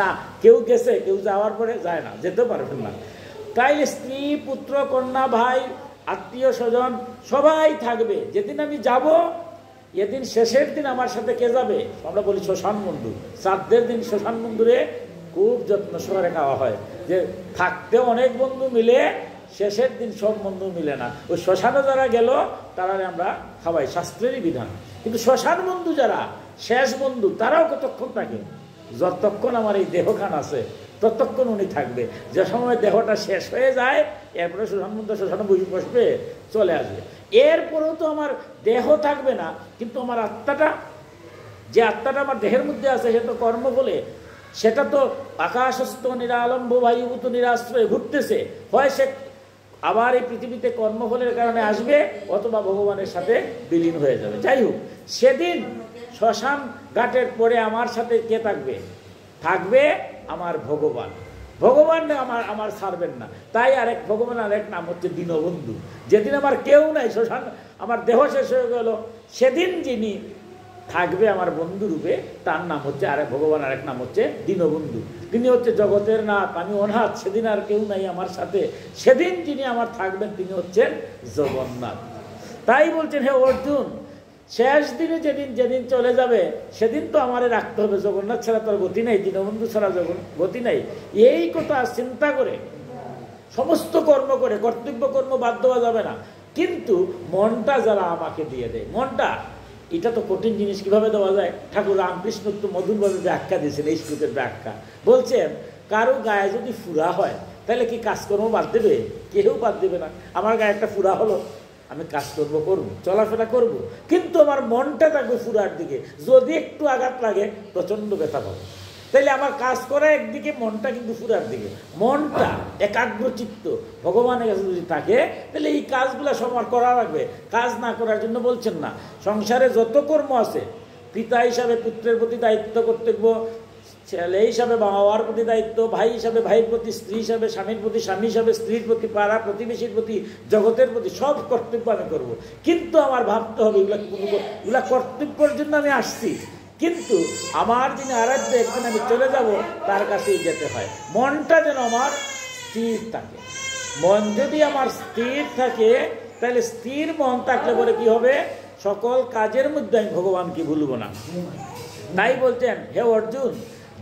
না, কেউ গেছে, কেউ যাওয়ার পরে যায় না, যেতে পারবেন না। তাই স্ত্রী, পুত্র, কন্যা, ভাই, আত্মীয় স্বজন সবাই থাকবে। যেদিন আমি যাব, এদিন শেষের দিন আমার সাথে কে যাবে? আমরা বলি শ্মশান বন্ধু। শ্রাদ্ধের দিন শ্মশান বন্ধুরে খুব যত্ন সহকারে খাওয়া হয়। যে থাকতে অনেক বন্ধু মিলে, শেষের দিন সব বন্ধু মিলে না। ওই শ্মশানে যারা গেল তারা আমরা খাওয়াই, শাস্ত্রেরই বিধান। কিন্তু শ্মশান বন্ধু যারা শেষ বন্ধু, তারাও কতক্ষণ থাকে? যতক্ষণ আমার এই দেহখান আছে ততক্ষণ উনি থাকবে। যে সময় দেহটা শেষ হয়ে যায়, এরপরে শ্মশান বন্ধু শ্মশানে বসবে, চলে আসবে। এরপরেও তো আমার দেহ থাকবে না, কিন্তু আমার আত্মাটা, যে আত্মাটা আমার দেহের মধ্যে আছে, সে তো কর্ম বলে, সেটা তো আকাশস্থ নিরালম্ব বায়ুভূত নিরাশ্রয় ঘুরতেছে। হয় সে আবার এই পৃথিবীতে কর্মফলের কারণে আসবে, অথবা ভগবানের সাথে বিলীন হয়ে যাবে। যাই হোক, সেদিন শ্মশান ঘাটের পরে আমার সাথে কে থাকবে? থাকবে আমার ভগবান। ভগবান আমার ছাড়বেন না। তাই আরেক ভগবান, আরেক নাম হচ্ছে দীনবন্ধু। যেদিন আমার কেউ নাই, শ্মশান আমার দেহ শেষ হয়ে গেল, সেদিন যিনি থাকবে আমার বন্ধু রূপে, তার নাম হচ্ছে আরেক ভগবান, আরেক নাম হচ্ছে দীনবন্ধু। তিনি হচ্ছে জগতের নাথ, আমি অনাথ, সেদিন আর কেউ নাই আমার সাথে। সেদিন যিনি আমার থাকবেন তিনি হচ্ছেন জগন্নাথ। তাই বলছেন, হে অর্জুন, শেষ দিনে যেদিন চলে যাবে, সেদিন তো আমারে রাখতে হবে। জগন্নাথ ছাড়া তোর গতি নেই, দীনবন্ধু ছাড়া গতি নেই। এই কথা চিন্তা করে সমস্ত কর্ম করে, কর্তব্য কর্ম বাদ দেওয়া যাবে না, কিন্তু মনটা যারা আমাকে দিয়ে দেয়, মনটা এটা তো কঠিন জিনিস, কিভাবে দেওয়া যায়? ঠাকুর রামকৃষ্ণ তো মধুরভাবে ব্যাখ্যা দিয়েছেন এই শ্লোকের ব্যাখ্যা। বলছেন কারো গায়ে যদি ফুরা হয় তাহলে কি কাজকর্ম বাদ দেবে? কেউ বাদ দেবে না। আমার গায়ে একটা ফুরা হলো, আমি কাজকর্ম করবো, চলাফেরা করব, কিন্তু আমার মনটা থাকবে ফুরার দিকে। যদি একটু আঘাত লাগে প্রচণ্ড ব্যথা পাবো। তাইলে আমার কাজ করা একদিকে, মনটা কিন্তু ফুরার দিকে। মনটা একাগ্রচিত্ত ভগবানের কাছে যদি থাকে তাহলে এই কাজগুলো সবার করা লাগবে। কাজ না করার জন্য বলছেন না। সংসারে যত কর্ম আছে, পিতা হিসাবে পুত্রের প্রতি দায়িত্ব কর্তব্য, ছেলে হিসাবে বাবা মার প্রতি দায়িত্ব, ভাই হিসাবে ভাইয়ের প্রতি, স্ত্রী হিসাবে স্বামীর প্রতি, স্বামী হিসাবে স্ত্রীর প্রতি, পাড়া প্রতিবেশীর প্রতি, জগতের প্রতি, সব কর্তব্য আমি করব। কিন্তু আমার ভাবতে হবে এগুলা কর্তব্যের জন্য আমি আসছি, কিন্তু আমার যিনি আরাধ্য, একদিন আমি চলে যাব, তার কাছেই যেতে হয়। মনটা যেন আমার স্থির থাকে। মন যদি আমার স্থির থাকে, তাহলে স্থির মন থাকলে পরে কি হবে? সকল কাজের মধ্যে আমি ভগবানকে ভুলব না। তাই বলছেন, হে অর্জুন,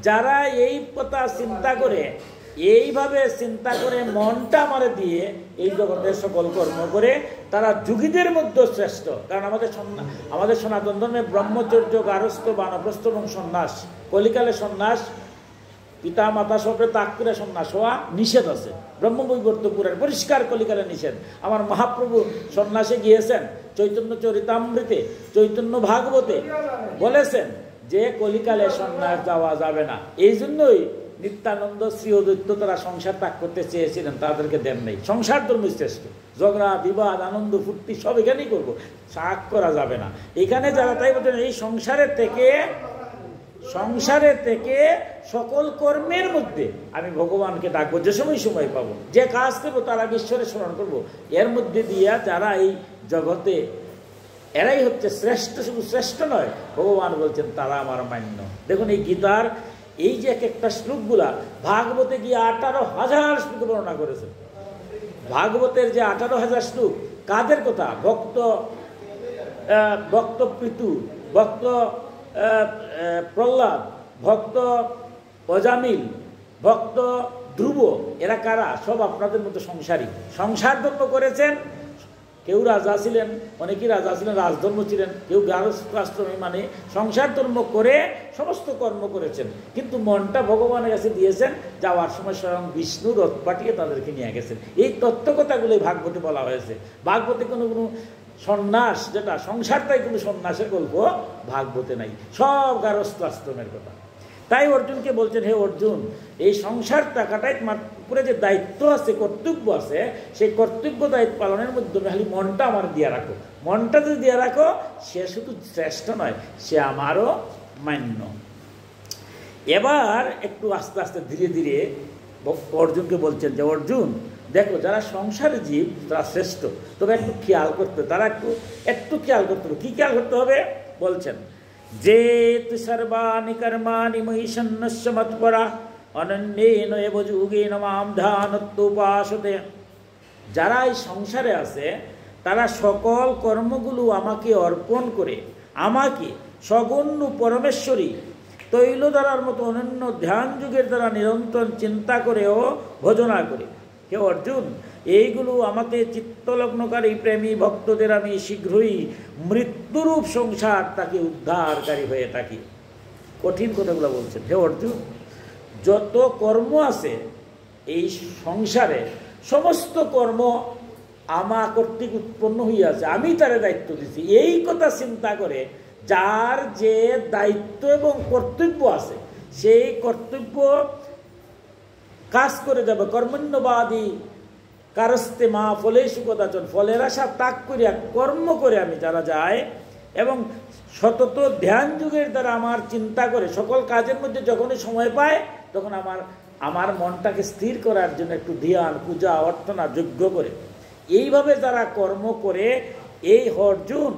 যারা এই কথা চিন্তা করে, এইভাবে চিন্তা করে মনটা আমারে দিয়ে এই জগতের সকল কর্ম করে, তারা যুগীদের মধ্যে শ্রেষ্ঠ। কারণ আমাদের সনাতন ধর্মে ব্রহ্মচর্য, গারস্থ, বানপ্রস্থ এবং সন্ন্যাস, কলিকালে সন্ন্যাস, পিতা মাতা সবে ত্যাগ করে সন্ন্যাস হওয়া নিষেধ আছে। ব্রহ্মবৈবর্ত পুরাণ পরিষ্কার কলিকালে নিষেধ। আমার মহাপ্রভু সন্ন্যাসে গিয়েছেন, চৈতন্য চরিতামৃতে, চৈতন্য ভাগবতে বলেছেন যে কলিকালে সন্ন্যাস যাওয়া যাবে না। এই জন্যই নিত্যানন্দ, শ্রী অদ্বৈত তারা সংসার ত্যাগ করতে চেয়েছিলেন, তাদেরকে দেন নাই। সংসার ধর্ম শ্রেষ্ঠ, ঝগড়া বিবাদ আনন্দ ফুর্তি সব এখানেই করবো, ত্যাগ করা যাবে না এখানে যারা। তাই বলছেন এই সংসারে থেকে সকল কর্মের মধ্যে আমি ভগবানকে ডাকবো, যে সময় পাবো, যে কাজ করবো তার আগে ঈশ্বরের স্মরণ করবো। এর মধ্যে দিয়া যারা এই জগতে, এরাই হচ্ছে শ্রেষ্ঠ। শুধু শ্রেষ্ঠ নয়, ভগবান বলছেন তারা আমার মান্য। দেখুন এই গীতার এই যে একটা শ্লোকগুলা, ভাগবতে গিয়ে 18,000 শ্লোক বর্ণনা করেছেন। ভাগবতের যে 18,000 শ্লোক, কাদের কথা? ভক্ত প্রীতু, ভক্ত প্রহ্লাদ, ভক্ত অজামিল, ভক্ত ধ্রুব, এরা কারা? সব আপনাদের মতো সংসারী, সংসার ধর্ম করেছেন। কেউ রাজা ছিলেন, অনেকেই রাজা ছিলেন, রাজধর্ম ছিলেন, কেউ গারস্থাশ্রমে, মানে সংসার ধর্ম করে সমস্ত কর্ম করেছেন, কিন্তু মনটা ভগবানের কাছে দিয়েছেন। যাওয়ার সময় স্বয়ং বিষ্ণু রথ পাঠিয়ে তাদেরকে নিয়ে গেছেন। এই তত্ত্বকথাগুলোই ভাগবতে বলা হয়েছে। ভাগবতে কোনো সন্ন্যাস, যেটা সংসার, তাই কোনো সন্ন্যাসের গল্প ভাগবতে নাই, সব গারস্থাশ্রমের কথা। তাই অর্জুনকে বলছেন, হে অর্জুন, এই সংসার টাকাটাই উপরে যে দায়িত্ব আছে, কর্তব্য আছে, সেই কর্তব্য দায়িত্ব পালনের মাধ্যমে খালি মনটা আমার দিয়ে রাখো। মনটা যদি দিয়ে রাখো, সে শুধু শ্রেষ্ঠ নয়, সে আমারও মান্য। এবার একটু আস্তে আস্তে ধীরে ধীরে অর্জুনকে বলছেন যে, অর্জুন দেখো, যারা সংসারে জীব তারা শ্রেষ্ঠ, তবে একটু খেয়াল করতে, তারা একটু খেয়াল করতে হবে। কী খেয়াল করতে হবে? বলছেন, যে তু সর্বাণি কর্মাণি ময়ি সন্ন্যস্য মৎপরা অনন্যেন এব যোগেন মাম ধ্যানত্যোপাসতে। যারা এই সংসারে আছে তারা সকল কর্মগুলো আমাকে অর্পণ করে, আমাকে সগুণ পরমেশ্বরী তৈলধারার মতো অনন্য ধ্যান যুগের দ্বারা নিরন্তর চিন্তা করে ও ভজনা করে। হে অর্জুন, এইগুলো আমাকে চিত্তলগ্নকারী প্রেমী ভক্তদের আমি শীঘ্রই মৃত্যুরূপ সংসার তাকে উদ্ধারকারী হয়ে থাকি। কঠিন কথাগুলো বলছেন। হে অর্জুন, যত কর্ম আছে এই সংসারে, সমস্ত কর্ম আমা কর্তৃক উৎপন্ন হইয়াছে, আমি তারে দায়িত্ব দিচ্ছি। এই কথা চিন্তা করে যার যে দায়িত্ব এবং কর্তব্য আছে, সেই কর্তব্য কাজ করে যাবে। কর্মণ্যবাদী কারস্তে মা ফলেষু কদাচন, ফলের আশা ত্যাগ করিয়া কর্ম করে আমি যারা যায় এবং সতত ধ্যান যুগের দ্বারা আমার চিন্তা করে সকল কাজের মধ্যে যখনই সময় পায়, তখন আমার মনটাকে স্থির করার জন্য একটু ধ্যান, পূজা, অর্চনা, যজ্ঞ করে, এইভাবে যারা কর্ম করে, এই অর্জুন,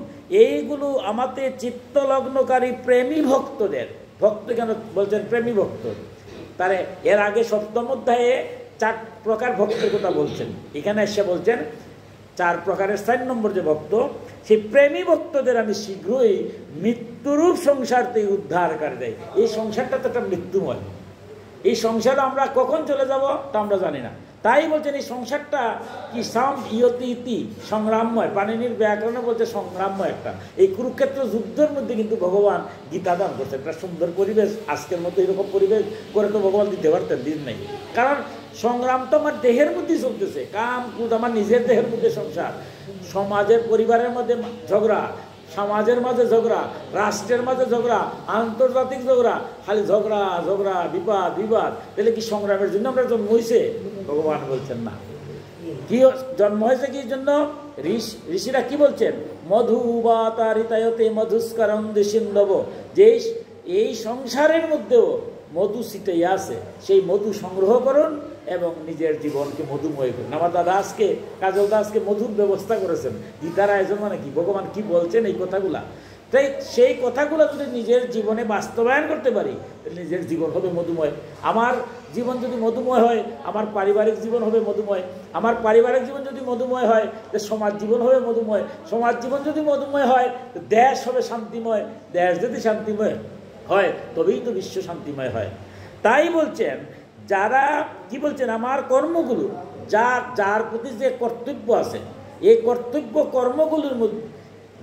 এইগুলো আমাতে চিত্তলগ্নকারী প্রেমী ভক্তদের, ভক্ত কেন বলছেন? প্রেমী ভক্ত। তারে এর আগে 7ম অধ্যায়ে 4 প্রকার ভক্তের কথা বলছেন, এখানে এসে বলছেন 4 প্রকারের 4 নম্বর যে ভক্ত, সেই প্রেমী ভক্তদের আমি শীঘ্রই মৃত্যুরূপ সংসার থেকে উদ্ধার করে দেয়। এই সংসারটা তো একটা মৃত্যুময়। এই সংসারে আমরা কখন চলে যাব তা আমরা জানি না। তাই বলছেন এই সংসারটা কি সাম ইয়তি ইতি সংগ্রামময়, পাণিনির ব্যাকরণে বলছে সংগ্রামময় একটা। এই কুরুক্ষেত্র যুদ্ধের মধ্যে কিন্তু ভগবান গীতা দান করছে একটা সুন্দর পরিবেশ। আজকের মতো এরকম পরিবেশ করে তো ভগবান দিতে পারতেন, দিন নেই। কারণ সংগ্রাম তো আমার দেহের মধ্যেই চলতেছে, কাম ক্রোধ আমার নিজের দেহের মধ্যে সংসার, সমাজের পরিবারের মধ্যে ঝগড়া, সমাজের মাঝে ঝগড়া, রাষ্ট্রের মাঝে ঝগড়া, আন্তর্জাতিক ঝগড়া, খালি ঝগড়া ঝগড়া, বিবাদ বিবাদ। তাহলে কি সংগ্রামের জন্য আমরা জন্ম হয়েছে? ভগবান বলছেন না। কি জন্ম হয়েছে কি জন্য? ঋষিরা কি বলছেন? মধু বা তারিতায়তে মধুস্করণ দেশিন্দব, যে এই সংসারের মধ্যেও মধু ছিটাইয়া আছে, সেই মধু সংগ্রহ করুন এবং নিজের জীবনকে মধুময় করুন। আমার দাদা আজকে, কাজল দা আজকে মধুর ব্যবস্থা করেছেন। গীতার আয়োজন মানে কি? ভগবান কি বলছেন এই কথাগুলা। তাই সেই কথাগুলো যদি নিজের জীবনে বাস্তবায়ন করতে পারি, তাহলে নিজের জীবন হবে মধুময়। আমার জীবন যদি মধুময় হয়, আমার পারিবারিক জীবন হবে মধুময়। আমার পারিবারিক জীবন যদি মধুময় হয়, তো সমাজ জীবন হবে মধুময়। সমাজ জীবন যদি মধুময় হয়, তো দেশ হবে শান্তিময়। দেশ যদি শান্তিময় হয়, তবেই তো বিশ্ব শান্তিময় হয়। তাই বলছেন, যারা কি বলছেন, আমার কর্মগুলো, যার প্রতি যে কর্তব্য আছে, এই কর্তব্য কর্মগুলোর মধ্যে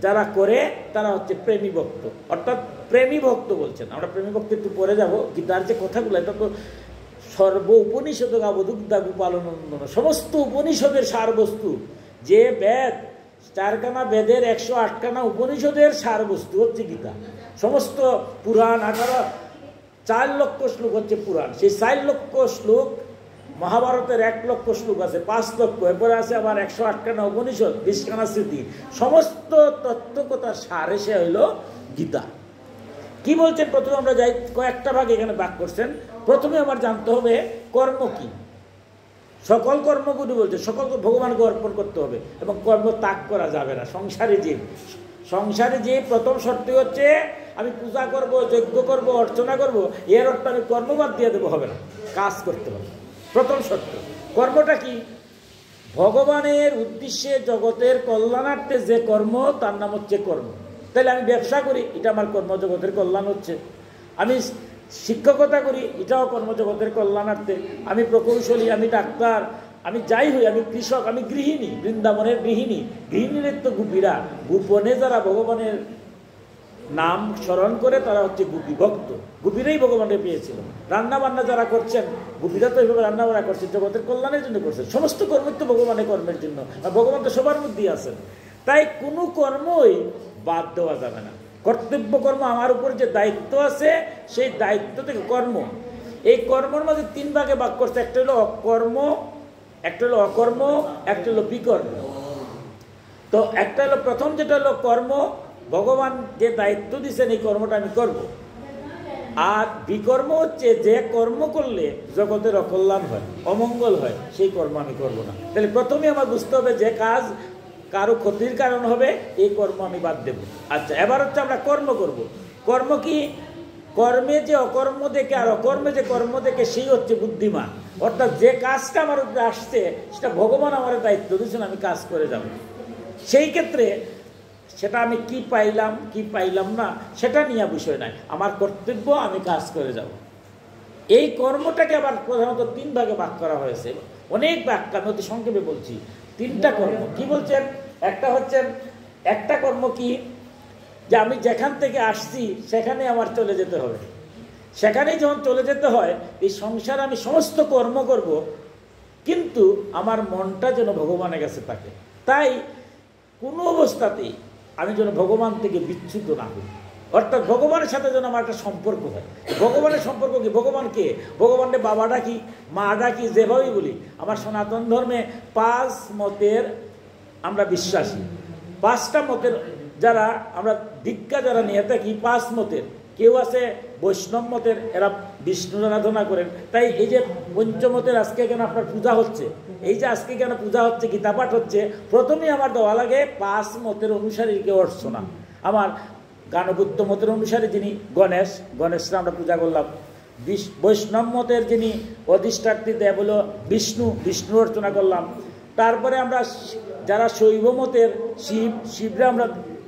যারা করে তারা হচ্ছে প্রেমী ভক্ত। অর্থাৎ প্রেমী ভক্ত বলছেন। আমরা প্রেমী ভক্ত একটু পরে যাব। গীতার যে কথাগুলো, এটা তো সর্ব উপনিষদ গাবদুগ্ধা গোপালনন্দন, সমস্ত উপনিষদের সারবস্তু। যে বেদ, 4খানা বেদের 108খানা উপনিষদের সারবস্তু হচ্ছে গীতা। সমস্ত পুরাণ 4 লক্ষ শ্লোক হচ্ছে পুরাণ। সেই 4 লক্ষ শ্লোক, মহাভারতের 1 লক্ষ শ্লোক আছে, 5 লক্ষ, এরপরে আছে আবার 108খানা উপনিষদ, 20খানা স্মৃতি, সমস্ত তত্ত্বকথার সার এসে হইল গীতা। কি বলছেন? প্রথমে আমরা যাই, কয়েকটা ভাগ এখানে ভাগ করছেন। প্রথমে আমার জানতে হবে কর্ম কি। সকল কর্মগুলি বলছে সকল ভগবানকে অর্পণ করতে হবে এবং কর্ম ত্যাগ করা যাবে না। সংসারে যে প্রথম শর্ত হচ্ছে আমি পূজা করব, যজ্ঞ করব, অর্চনা করব, এর অর্থ আমি কর্মবাদ দিয়ে দেবো, হবে না, কাজ করতে হবে। প্রথম শর্ত। কর্মটা কি? ভগবানের উদ্দেশ্যে জগতের কল্যাণার্থে যে কর্ম, তার নাম হচ্ছে কর্ম। তাহলে আমি ব্যবসা করি, এটা আমার কর্মজগতের কল্যাণ হচ্ছে। আমি শিক্ষকতা করি, এটাও কর্মজগতের কল্যাণার্থে। আমি প্রকৌশলী, আমি ডাক্তার, আমি যাই হই, আমি কৃষক, আমি গৃহিণী, বৃন্দাবনের গৃহিণী। গৃহিণীর তো গোপীরা, গোপনে যারা ভগবানের নাম স্মরণ করে তারা হচ্ছে গোপী ভক্ত। গোপীরাই ভগবানের পেয়েছিল। রান্নাবান্না যারা করছেন, গোপীরা তো এইভাবে রান্নাবান্না করছেন, জগতের কল্যাণের জন্য করছেন। সমস্ত কর্ম তো ভগবানের কর্মের জন্য, আর ভগবান তো সবার মধ্যেই আছেন। তাই কোনো কর্মই বাদ দেওয়া যাবে না। কর্তব্য কর্ম, আমার উপর যে দায়িত্ব আছে, সেই দায়িত্ব থেকে কর্ম, এই কর্মের মধ্যে 3 ভাগে ভাগ করছে। একটা হলো অকর্ম, একটা হলো অকর্ম, একটা হলো বিকর্ম। তো একটা হলো প্রথম, যেটা হলো কর্ম, ভগবান যে দায়িত্ব দিচ্ছেন এই কর্মটা আমি করব। আর বিকর্ম হচ্ছে যে কর্ম করলে জগতের অকল্যাণ হয়, অমঙ্গল হয়, সেই কর্ম আমি করব না। তাহলে প্রথমে আমার বুঝতে হবে যে কাজ কারো ক্ষতির কারণ হবে, এই কর্ম আমি বাদ দেব। আচ্ছা, এবার হচ্ছে আমরা কর্ম করব। কর্ম কি? কর্মে যে অকর্ম দেখে আর অকর্মে যে কর্ম দেখে, সেই হচ্ছে বুদ্ধিমান। অর্থাৎ যে কাজটা আমার উপরে আসছে, সেটা ভগবান আমার দায়িত্ব দিয়েছেন, আমি কাজ করে যাব। সেই ক্ষেত্রে সেটা আমি কি পাইলাম কি পাইলাম না, সেটা নিয়ে বিষয় নাই। আমার কর্তব্য, আমি কাজ করে যাব। এই কর্মটাকে আবার প্রধানত 3 ভাগে ভাগ করা হয়েছে। অনেক ব্যাখ্যা, আমি অতি সংক্ষেপে বলছি। 3টা কর্ম। কি বলছেন? একটা কর্ম কি? যে আমি যেখান থেকে আসছি সেখানে আমার চলে যেতে হবে। সেখানেই যখন চলে যেতে হয়, এই সংসারে আমি সমস্ত কর্ম করব, কিন্তু আমার মনটা যেন ভগবানের কাছে থাকে। তাই কোনো অবস্থাতেই আমি যেন ভগবান থেকে বিচ্যুত না হই। অর্থাৎ ভগবানের সাথে যেন আমার একটা সম্পর্ক হয়। ভগবানের সম্পর্ক কি? ভগবানকে, ভগবানের বাবা ডাকি, মা ডাকি, যেভাবেই বলি। আমার সনাতন ধর্মে 5 মতের আমরা বিশ্বাসী। 5টা মতের যারা আমরা দীক্ষা যারা নিয়ে থাকি, 5 মতের। কেউ আছে বৈষ্ণব মতের, এরা বিষ্ণুর আরাধনা করেন। তাই এই যে পঞ্চমতের আজকে কেন আপনার পূজা হচ্ছে, এই যে আজকে কেন পূজা হচ্ছে, গীতা পাঠ হচ্ছে, প্রথমেই আমার দেওয়া লাগে 5 মতের অনুসারীকে অর্চনা। আমার গানবুদ্ধ মতের অনুসারী যিনি গণেশরা আমরা পূজা করলাম। বৈষ্ণব মতের যিনি অধিষ্ঠাত্রী দেব হলো বিষ্ণু অর্চনা করলাম। তারপরে আমরা যারা শৈব মতের শিবরা আমরা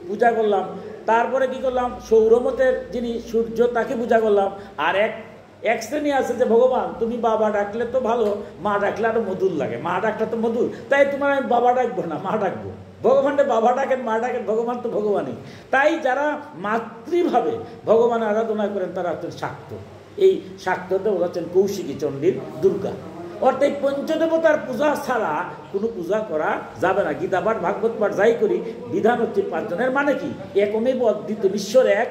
পূজা করলাম। তারপরে কি করলাম? সৌরমতের যিনি সূর্য, তাকে পূজা করলাম। আর এক এক শ্রেণী আছে যে ভগবান তুমি বাবা ডাকলে তো ভালো, মা ডাকলে আরো মধুর লাগে, মা ডাকলে তো মধুর, তাই তোমার আমি বাবা ডাকবো না, মা ডাকবো। ভগবানকে বাবা ডাকেন, মা ডাকেন, ভগবান তো ভগবানই। তাই যারা মাতৃভাবে ভগবান আরাধনা করেন তারা হচ্ছেন শাক্ত। এই শাক্ততে হচ্ছেন কৌশিকী চণ্ডীর দুর্গা। অর্থাৎ এই পঞ্চদেবতার পূজা ছাড়া কোনো পূজা করা যাবে না। গীতা পাঠ, ভাগবত পাঠ যাই করি, বিধান হচ্ছে পাঁচজনের। মানে কি? একমেব অদ্বিতীয়, ঈশ্বর এক।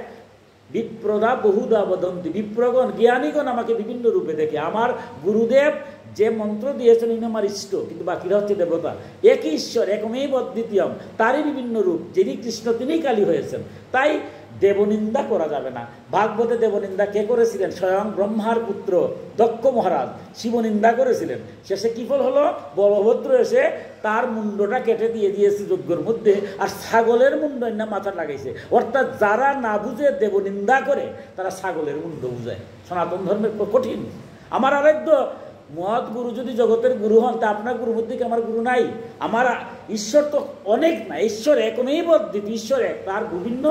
বিপ্রদা বহুদা বদন্তি, বিপ্রগণ জ্ঞানীগণ আমাকে বিভিন্ন রূপে দেখে। আমার গুরুদেব যে মন্ত্র দিয়েছেন ইনি আমার ইষ্ট, কিন্তু বাকিরা হচ্ছে দেবতা। একই ঈশ্বর, একমেব অদ্বিতীয়ম, তারই বিভিন্ন রূপ। যিনি কৃষ্ণ তিনিই কালী হয়েছেন। তাই দেবনিন্দা করা যাবে না। ভাগবতে দেবনিন্দা কে করেছিলেন? স্বয়ং ব্রহ্মার পুত্র দক্ষ মহারাজ শিবনিন্দা করেছিলেন। শেষে কি ফল হলো? বলভদ্র এসে তার মুন্ডটা কেটে দিয়ে দিয়েছে যজ্ঞের মধ্যে, আর ছাগলের মুন্ড না মাথা লাগাইছে। অর্থাৎ যারা না বুঝে দেবনিন্দা করে তারা ছাগলের মুন্ড বুঝায়। সনাতন ধর্মের কঠিন। আমার আরাধ্য মহৎ গুরু যদি জগতের গুরু হন, তা আপনার গুরুর মধ্যে কি আমার গুরু নাই? আমার ঈশ্বর তো অনেক না, ঈশ্বর একমেব অদ্বিতীয়, ঈশ্বর এক। তার বিভিন্ন,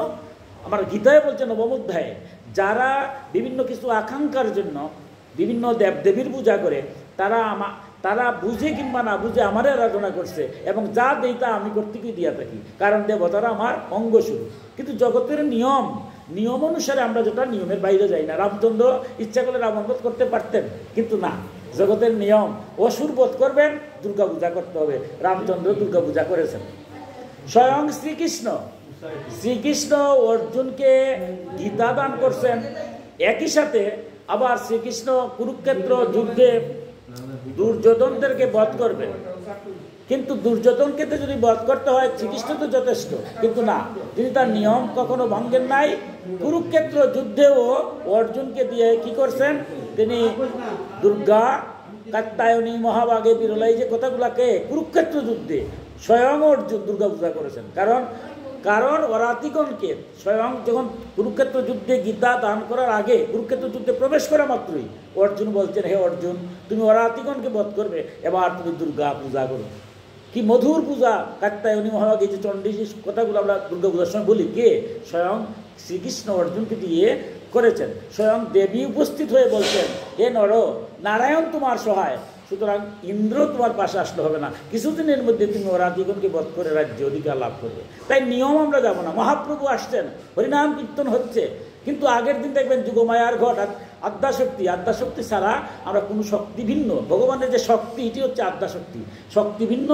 আমার গীতায় বলছে নবম অধ্যায়ে, যারা বিভিন্ন কিছু আকাঙ্ক্ষার জন্য বিভিন্ন দেবদেবীর পূজা করে, তারা বুঝে কিংবা না বুঝে আমারে আরাধনা করছে, এবং যা দেই তা আমি কর্তৃকই দিয়া থাকি, কারণ দেবতারা আমার অঙ্গস্বরূপ। কিন্তু জগতের নিয়ম অনুসারে আমরা যেটা, নিয়মের বাইরে যাই না। রামচন্দ্র ইচ্ছা করলে রাবণবধ করতে পারতেন, কিন্তু না, জগতের নিয়ম। অসুর বধ করবেন, দুর্গা পূজা করতে হবে। রামচন্দ্র দুর্গা পূজা করেছেন। স্বয়ং শ্রীকৃষ্ণ অর্জুনকে গীতা দান করছেন। একই সাথে আবার শ্রীকৃষ্ণ কুরুক্ষেত্র যুদ্ধে দুর্যোধনদেরকে বধ করবেন, কিন্তু দুর্যোধনকে তো যদি বধ করতে হয় শ্রীকৃষ্ণ তো যথেষ্ট, কিন্তু না, তিনি তার নিয়ম কখনো ভঙ্গেন নাই। কুরুক্ষেত্র যুদ্ধেও অর্জুনকে দিয়ে কি করছেন? তিনি দুর্গা কাত্যায়নী মহাভাগে বিরলাই যে কথাগুলাকে কুরুক্ষেত্র যুদ্ধে স্বয়ং অর্জুন দুর্গা পূজা করেছেন। কারণ অরাতিগণকে স্বয়ং যখন কুরুক্ষেত্র যুদ্ধে গীতা দান করার আগে, কুরুক্ষেত্র যুদ্ধে প্রবেশ করা মাত্রই অর্জুন বলছেন, হে অর্জুন, তুমি অরাতিগণকে বধ করবে, এবার তুমি দুর্গা পূজা করো। কি মধুর পূজা! কাত্যায়নী মহাভাগে যে চণ্ডী কথাগুলো আমরা দুর্গা পূজার সময় বলি, কে? স্বয়ং শ্রীকৃষ্ণ অর্জুনকে দিয়ে করেছেন। স্বয়ং দেবী উপস্থিত হয়ে বলছেন, হে নর, নারায়ণ তোমার সহায়, সুতরাং ইন্দ্র তোমার পাশে আসলে হবে না, কিছুদিনের মধ্যে তুমি অরাধিগণকে বধ করে রাজ্য অধিকার লাভ করবে। তাই নিয়ম আমরা যাব না। মহাপ্রভু আসছেন, হরিনাম কীর্তন হচ্ছে, কিন্তু আগের দিন দেখবেন যুগমায়ার ঘট, আদ্যাশক্তি ছাড়া আমরা কোনো শক্তি ভিন্ন, ভগবানের যে শক্তি এটি হচ্ছে আদ্যাশক্তি, শক্তি ভিন্ন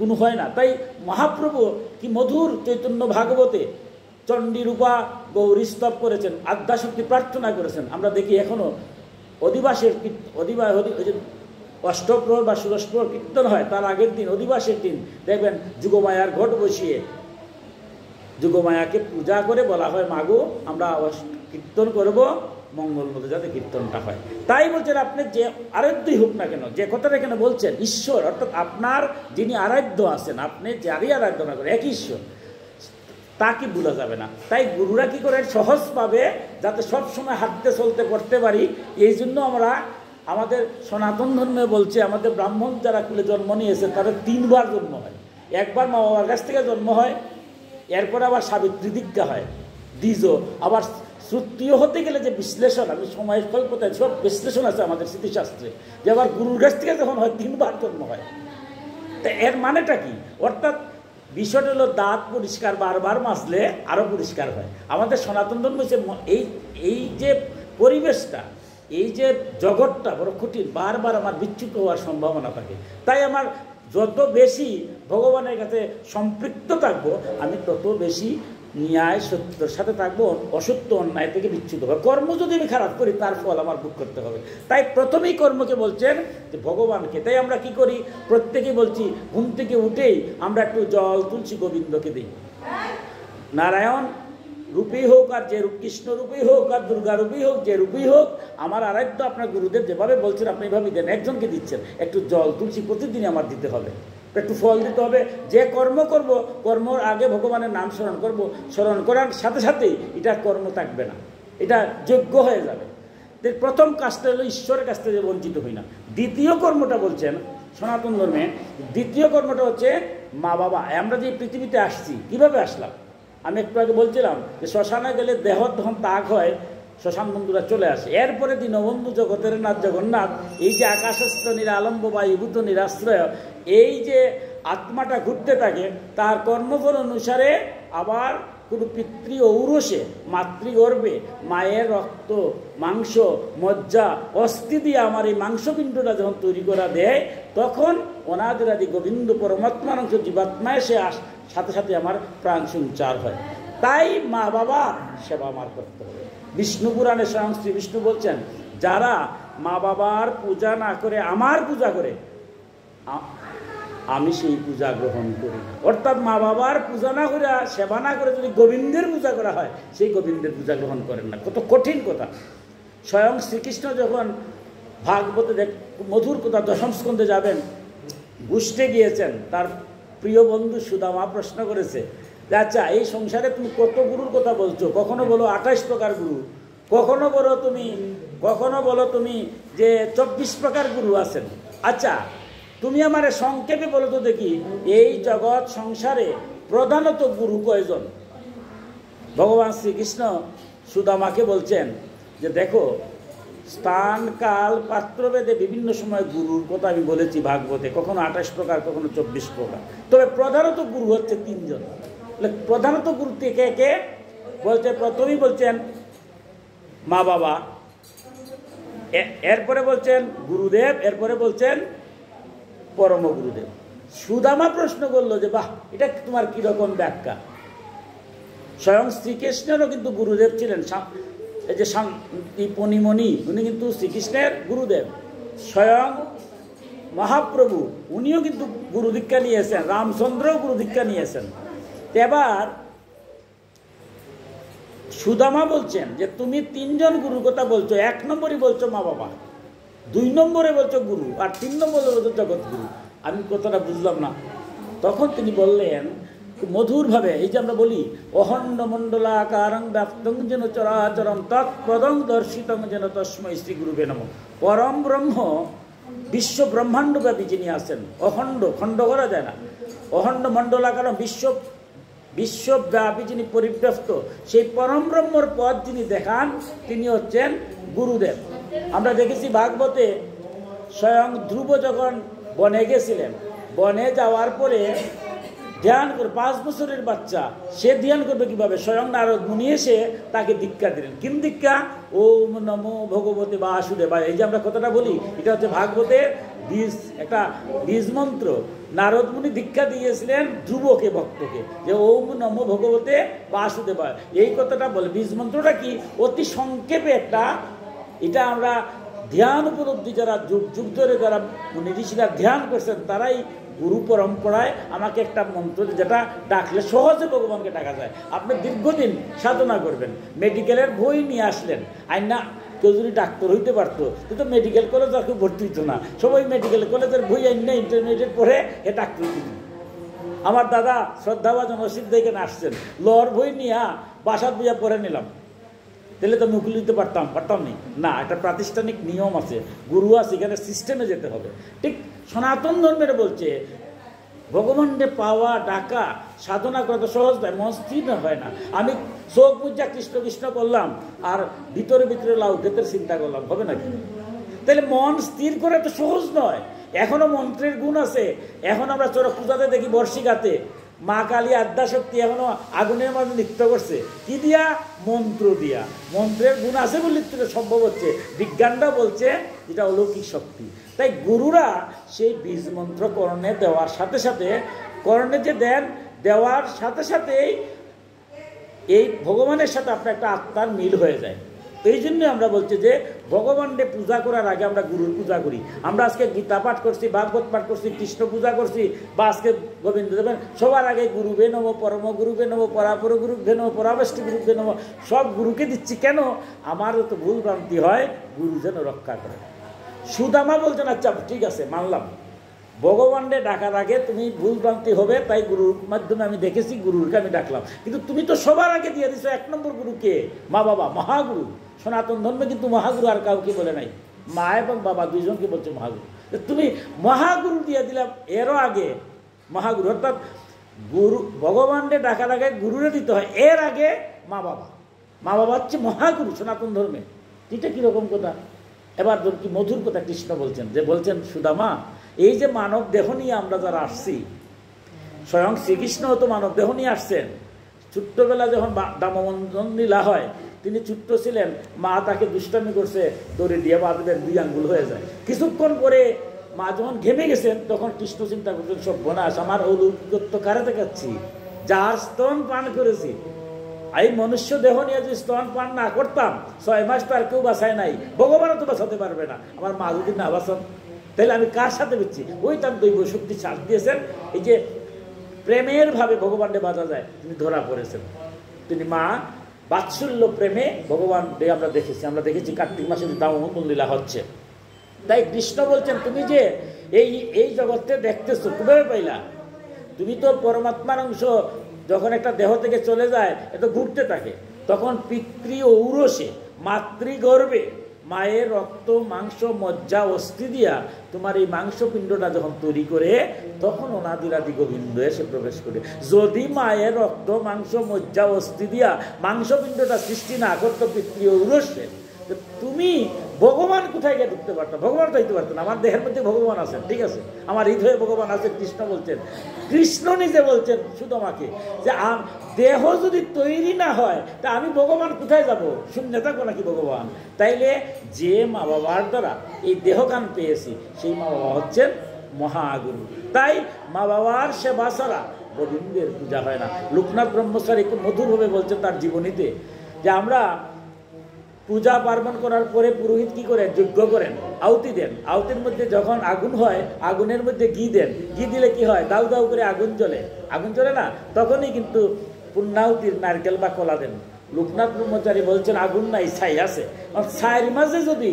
কোনো হয় না। তাই মহাপ্রভু কি মধুর চৈতন্য ভাগবতে চণ্ডী রূপা গৌরী স্তব করেছেন, আদ্যাশক্তি প্রার্থনা করেছেন। আমরা দেখি এখনো অধিবাসের অষ্টপ্রহর বা ষোড়শপ্রহর কীর্তন হয়, তার আগের দিন অধিবাসের দিন দেখবেন যুগমায়ার ঘট বসিয়ে যুগমায়াকে পূজা করে বলা হয়, মাগো আমরা কীর্তন করব, মঙ্গল মতো যাতে কীর্তনটা হয়। তাই বলছেন, আপনি যে আরাধ্যই হোক না কেন, যে কথাটা এখানে বলছেন ঈশ্বর, অর্থাৎ আপনার যিনি আরাধ্য আছেন, আপনি যারই আরাধনা করেন এক ঈশ্বর, তাকে ভুলা যাবে না। তাই গুরুরা কি করেন? সহজভাবে যাতে সবসময় হাঁটতে চলতে করতে পারি, এই জন্য আমরা আমাদের সনাতন ধর্মে বলছে, আমাদের ব্রাহ্মণ যারা কুলে জন্ম নিয়েছে তাদের 3 বার জন্ম হয়। একবার মা বাবার কাছ থেকে জন্ম হয়, এরপর আবার সাবিত্রী দীক্ষা হয়, দ্বিজ, আবার শ্রুতীয় হতে গেলে যে বিশ্লেষণ, আমি সময় স্বল্পতায় সব বিশ্লেষণ আছে আমাদের স্মৃতিশাস্ত্রে, যে আবার গুরুর কাছ থেকে যখন হয় 3 বার জন্ম হয়। তা এর মানেটা কি? অর্থাৎ বিষয়টা হলো দাঁত পরিষ্কার বারবার মাজলে আরও পরিষ্কার হয়। আমাদের সনাতন ধর্ম হচ্ছে এই যে পরিবেশটা, এই যে জগৎটা বড় কঠিন, বারবার আমার বিচ্যুত হওয়ার সম্ভাবনা থাকে। তাই আমার যত বেশি ভগবানের কাছে সম্পৃক্ত থাকবো, আমি তত বেশি ন্যায় সত্যের সাথে থাকবো, অসত্য অন্যায় থেকে বিচ্যুত হবে। কর্ম যদি আমি খারাপ করি তার ফল আমার ভোগ করতে হবে। তাই প্রথমেই কর্মকে বলছেন যে ভগবানকে। তাই আমরা কি করি? প্রত্যেকে বলছি, ঘুম থেকে উঠেই আমরা একটু জল তুলসী গোবিন্দকে দিই। নারায়ণ রূপেই হোক আর যে কৃষ্ণ রূপেই হোক আর দুর্গা রূপেই হোক, যে রূপেই হোক, আমার আরাধ্য আপনার গুরুদেব যেভাবে বলছেন আপনি এভাবেই দেন। একজনকে দিচ্ছেন, একটু জল তুলসী প্রতিদিনই আমার দিতে হবে, একটু ফল দিতে হবে। যে কর্ম করব, কর্মর আগে ভগবানের নাম স্মরণ করব, স্মরণ করার সাথে সাথেই এটা কর্ম থাকবে না, এটা যোগ্য হয়ে যাবে। প্রথম কাজটা হলো ঈশ্বরের কাছ থেকে বঞ্চিত হই না। দ্বিতীয় কর্মটা বলছেন সনাতন ধর্মে, দ্বিতীয় কর্মটা হচ্ছে মা বাবা। আমরা যে পৃথিবীতে আসছি, কিভাবে আসলাম? আমি একটু আগে বলছিলাম যে শ্মশানে গেলে দেহ যখন ত্যাগ হয়, শ্মশান বন্ধুরা চলে আসে। এরপরে দীনবন্ধু জগতের নাথ জগন্নাথ, এই যে আকাশস্থ নিরালম্ব বায়ুভূত নিরাশ্রয়, এই যে আত্মাটা ঘুরতে থাকে, তার কর্মফল অনুসারে আবার কোনো পিতৃ ঔরসে মাতৃগর্ভে মায়ের রক্ত মাংস মজ্জা অস্থি দিয়ে আমার এই মাংসপিণ্ডটা যখন তৈরি করা দেয়, তখন অনাদির আদি গোবিন্দ পরমাত্মার অংশ জীবাত্মা এসে সাথে সাথে আমার প্রাণ সঞ্চার হয়। তাই মা বাবা সেবা আমার করতে হবে। বিষ্ণু পুরাণে স্বয়ং শ্রী বিষ্ণু বলছেন, যারা মা বাবার পূজা না করে আমার পূজা করে, আমি সেই পূজা গ্রহণ করি না। অর্থাৎ মা বাবার পূজা না করে, সেবা না করে যদি গোবিন্দের পূজা করা হয়, সেই গোবিন্দের পূজা গ্রহণ করেন না। কত কঠিন কথা। স্বয়ং শ্রীকৃষ্ণ যখন ভাগবতে মধুর কথা দশম স্কন্ধে যাবেন, বুঝতে গিয়েছেন, তার প্রিয় বন্ধু সুদামা প্রশ্ন করেছে যে আচ্ছা, এই সংসারে তুমি কত গুরুর কথা বলছো? কখনো বলো 28 প্রকার গুরু, কখনো বলো তুমি যে 24 প্রকার গুরু আছেন। আচ্ছা, তুমি আমার সংক্ষেপে বলো তো দেখি, এই জগৎ সংসারে প্রধানত গুরু কয়জন? ভগবান শ্রীকৃষ্ণ সুদামাকে বলছেন যে দেখো, স্থান কাল পাত্রভেদে বিভিন্ন সময় গুরুর কথা আমি বলেছি ভাগবতে, কখনো 28 প্রকার, কখনো 24 প্রকার। তবে প্রধানত গুরু হচ্ছে 3 জন। প্রধানত গুরু কে কে বলছে? প্রথমেই বলছেন মা বাবা, এরপরে বলছেন গুরুদেব, এরপরে বলছেন পরম গুরুদেব। সুদামা প্রশ্ন করলো যে বাহ, এটা তোমার কিরকম ব্যাখ্যা? স্বয়ং শ্রীকৃষ্ণেরও কিন্তু গুরুদেব ছিলেন। এই যে শান্তিপণিমণি, উনি কিন্তু শ্রীকৃষ্ণের গুরুদেব। স্বয়ং মহাপ্রভু, উনিও কিন্তু গুরু দীক্ষা নিয়েছেন। রামচন্দ্রও গুরু দীক্ষা নিয়েছেন। এবার সুদামা বলছেন যে তুমি 3 জন গুরুর কথা বলছো। 1 নম্বরই বলছো মা বাবা, 2 নম্বরে বলছো গুরু, আর 3 নম্বরে বলছো জগৎ গুরু। আমি কথাটা বুঝলাম না। তখন তিনি বললেন মধুরভাবে, এই যে আমরা বলি অহণ্ড মণ্ডলাকারং ব্যাপ্তং যেন চরাচরম তৎপদং দর্শিতং যেন তস্মৈ শ্রী গুরুবে নমঃ। পরম ব্রহ্ম বিশ্ব ব্রহ্মাণ্ডব্যাপী যিনি আছেন, অখণ্ড, খণ্ড করা যায় না, অখণ্ড মণ্ডলাকারং বিশ্বব্যাপী যিনি পরিব্যস্ত, সেই পরম ব্রহ্মর পদ যিনি দেখান, তিনি হচ্ছেন গুরুদেব। আমরা দেখেছি ভাগবতে, স্বয়ং ধ্রুব যখন বনে গেছিলেন, বনে যাওয়ার পরে ধ্যান করে 5 বছরের বাচ্চা, সে ধ্যান করবে কিভাবে? স্বয়ং নারদ মুনি এসে তাকে দীক্ষা দিলেন। কিম দীক্ষা? ওম নমো ভগবতে বাসুদেবায়। এই যে আমরা কথাটা বলি, এটা হচ্ছে ভাগবতের বীজ, একটা বীজ মন্ত্র। নারদ মুনি দীক্ষা দিয়েছিলেন ধ্রুবকে, ভক্তকে, যে ওম নমো ভগবতে বাসুদেবায়। এই কথাটা বলে। বীজ মন্ত্রটা কি? অতি সংক্ষেপে একটা, এটা আমরা ধ্যান উপলব্ধি, যারা যুগ যুগ ধরে যারা মুনি ঋষিরা ধ্যান করছেন, তারাই গুরু পরম্পরায় আমাকে একটা মন্ত্র, যেটা ডাকলে সহজে ভগবানকে ডাকা যায়। আপনি দীর্ঘদিন সাধনা করবেন, মেডিকেলের বই নিয়ে আসলেন, আর না কেউ যদি ডাক্তার হইতে পারতো, কিন্তু মেডিকেল কলেজ আর কেউ ভর্তি হইতো না। সবাই মেডিকেল কলেজের বই আইনা ইন্টারমিডিয়েট পড়ে এ ডাক্তার হইত। আমার দাদা শ্রদ্ধাভাজন অসিত দেখেন আসছেন, লর বই নিয়ে বাসার বইয়া পড়ে নিলাম, তাহলে তো আমি উকিল দিতে পারতাম না। একটা প্রাতিষ্ঠানিক নিয়ম আছে, গুরু আছে, এখানে সিস্টেমে যেতে হবে। ঠিক সনাতন ধর্মের বলছে ভগবানকে পাওয়া, ডাকা, সাধনা করা তো সহজ নয়, মন স্থির হয় না। আমি চোখ বুঝা কৃষ্ণ কৃষ্ণ করলাম আর ভিতরে ভিতরে লাউ ক্ষেতের চিন্তা করলাম, হবে নাকি? তাহলে মন স্থির করে তো সহজ নয়। এখনো মন্ত্রের গুণ আছে। এখন আমরা চড়ক পূজাতে দেখি বর্ষিকাতে মা কালী আদ্যাশক্তি এখনো আগুনের মাঝে নৃত্য করছে। কি দিয়া? মন্ত্র দিয়া। মন্ত্রের গুণ আছে বলে সম্ভব হচ্ছে। বিজ্ঞানটা বলছে এটা অলৌকিক শক্তি। তাই গুরুরা সেই বীজ মন্ত্র কর্ণে দেওয়ার সাথে সাথে, কর্ণে যে দেন, দেওয়ার সাথে সাথেই এই ভগবানের সাথে আপনার একটা আত্মার মিল হয়ে যায়। এই জন্য আমরা বলছি যে ভগবানকে পূজা করার আগে আমরা গুরুর পূজা করি। আমরা আজকে গীতা পাঠ করছি, ভাগবত পাঠ করছি, কৃষ্ণ পূজা করছি, বা আজকে গোবিন্দ দেবেন, সবার আগে গুরুবে নম, পরম গুরুবে নম, পরাপর গুরুবে নম, পরাবেষ্টি গুরুবে নম, সব গুরুকে দিচ্ছি। কেন? আমারও তো ভুল ভ্রান্তি হয়, গুরু যেন রক্ষা করে। সুদামা বলছেন আচ্ছা ঠিক আছে, মানলাম, ভগবানকে ডাকার আগে তুমি ভুল ভ্রান্তি হবে, তাই গুরুর মাধ্যমে আমি দেখেছি, গুরুকে আমি ডাকলাম। কিন্তু তুমি তো সবার আগে দিয়ে দিছো 1 নম্বর গুরুকে, মা বাবা, মহাগুরু। সনাতন ধর্মে কিন্তু মহাগুরু আর কাউকে বলে নাই, মা এবং বাবা 2 জনকে বলছে মহাগুরু। তুমি মহাগুরু দিয়ে দিলাম, এরও আগে মহাগুরু। অর্থাৎ গুরু, ভগবানকে ডাকার আগে গুরুরে দিতে হয়, এর আগে মা বাবা। মা বাবা হচ্ছে মহাগুরু সনাতন ধর্মে। এটা কীরকম কথা? এবার ধর কি মধুর কথা কৃষ্ণ বলছেন, যে বলছেন সুদামা, এই যে মানব দেহ নিয়ে আমরা যারা আসছি, স্বয়ং শ্রীকৃষ্ণও তো মানব দেহ নিয়ে আসছেন। ছোট্টবেলা যখন দামোদর লীলা হয়, তিনি ছোট্ট ছিলেন, মা তাকে দুষ্টামি করছে, দড়ি দিয়ে বাঁধবেন, 2 আঙ্গুল হয়ে যায়। কিছুক্ষণ পরে মা যখন ঘেমে গেছেন, তখন কৃষ্ণ চিন্তা করছেন, সব বনাস, আমার অলৌকিকত্ব কারে দেখাচ্ছি, যার স্তন পান করেছি। এই মনুষ্য দেহ নিয়ে যদি স্তন পান না করতাম, 6 মাস তো আর কেউ বাঁচায় নাই, ভগবানও তো বাঁচাতে পারবে না। আমার মা যদি না বাঁচান, তাহলে আমি কার সাথে বেঁচছি? ওই তার দৈব শক্তি ছাড় দিয়েছেন। এই যে প্রেমের ভাবে ভগবানকে বাঁচা যায়, তিনি ধরা পড়েছেন। তিনি মা বাৎসল্য প্রেমে ভগবান আমরা দেখেছি কার্তিক মাসে দামোদর লীলা হচ্ছে। তাই কৃষ্ণ বলছেন, তুমি যে এই জগতে দেখতেছো, কিভাবে পাইলা? তুমি তো পরমাত্মার অংশ। যখন একটা দেহ থেকে চলে যায়, এত ঘুরতে থাকে, তখন পিতৃ ঔরসে মাতৃগর্ভে মায়ের রক্ত মাংস মজ্জা অস্থি দিয়া তোমার এই মাংসপিণ্ডটা যখন তৈরি করে, তখন অনাদিরাদি গোবিন্দ এসে প্রবেশ করে। যদি মায়ের রক্ত মাংস মজ্জা অস্থি দিয়া মাংসপিণ্ডটা সৃষ্টি না করতো পিতৃ ঔরসে, তুমি ভগবান কোথায় গিয়ে ঢুকতে পারতো? ভগবান তো হইতে পারতো না। আমার দেহের মধ্যে ভগবান আছেন, ঠিক আছে, আমার হৃদয়ে ভগবান আছে। কৃষ্ণ বলছেন, কৃষ্ণ নিজে বলছেন শুধু আমাকে, যে দেহ যদি তৈরি না হয়, তা আমি ভগবান কোথায় যাব? শূন্য থাকবো নাকি ভগবান? তাইলে যে মা বাবার দ্বারা এই দেহগান পেয়েছি, সেই মা বাবা হচ্ছেন মহাগুরু। তাই মা বাবার সেবা ছাড়া গোবিন্দের পূজা হয় না। লোকনাথ ব্রহ্মচারী খুব মধুরভাবে বলছেন তার জীবনীতে, যে আমরা পূজা পার্বণ করার পরে পুরোহিত কি করেন? যজ্ঞ করেন, আহুতি দেন। আহুতির মধ্যে যখন আগুন হয়, আগুনের মধ্যে ঘি দেন। ঘি দিলে কি হয়? দাউ দাউ করে আগুন জ্বলে না? তখনই কিন্তু পুণ্যাহুতির নারকেল বা কলা দেন। লোকনাথ ব্রহ্মচারী বলছেন, আগুন নাই, ছাই আছে। ছাইয়ের মাঝে যদি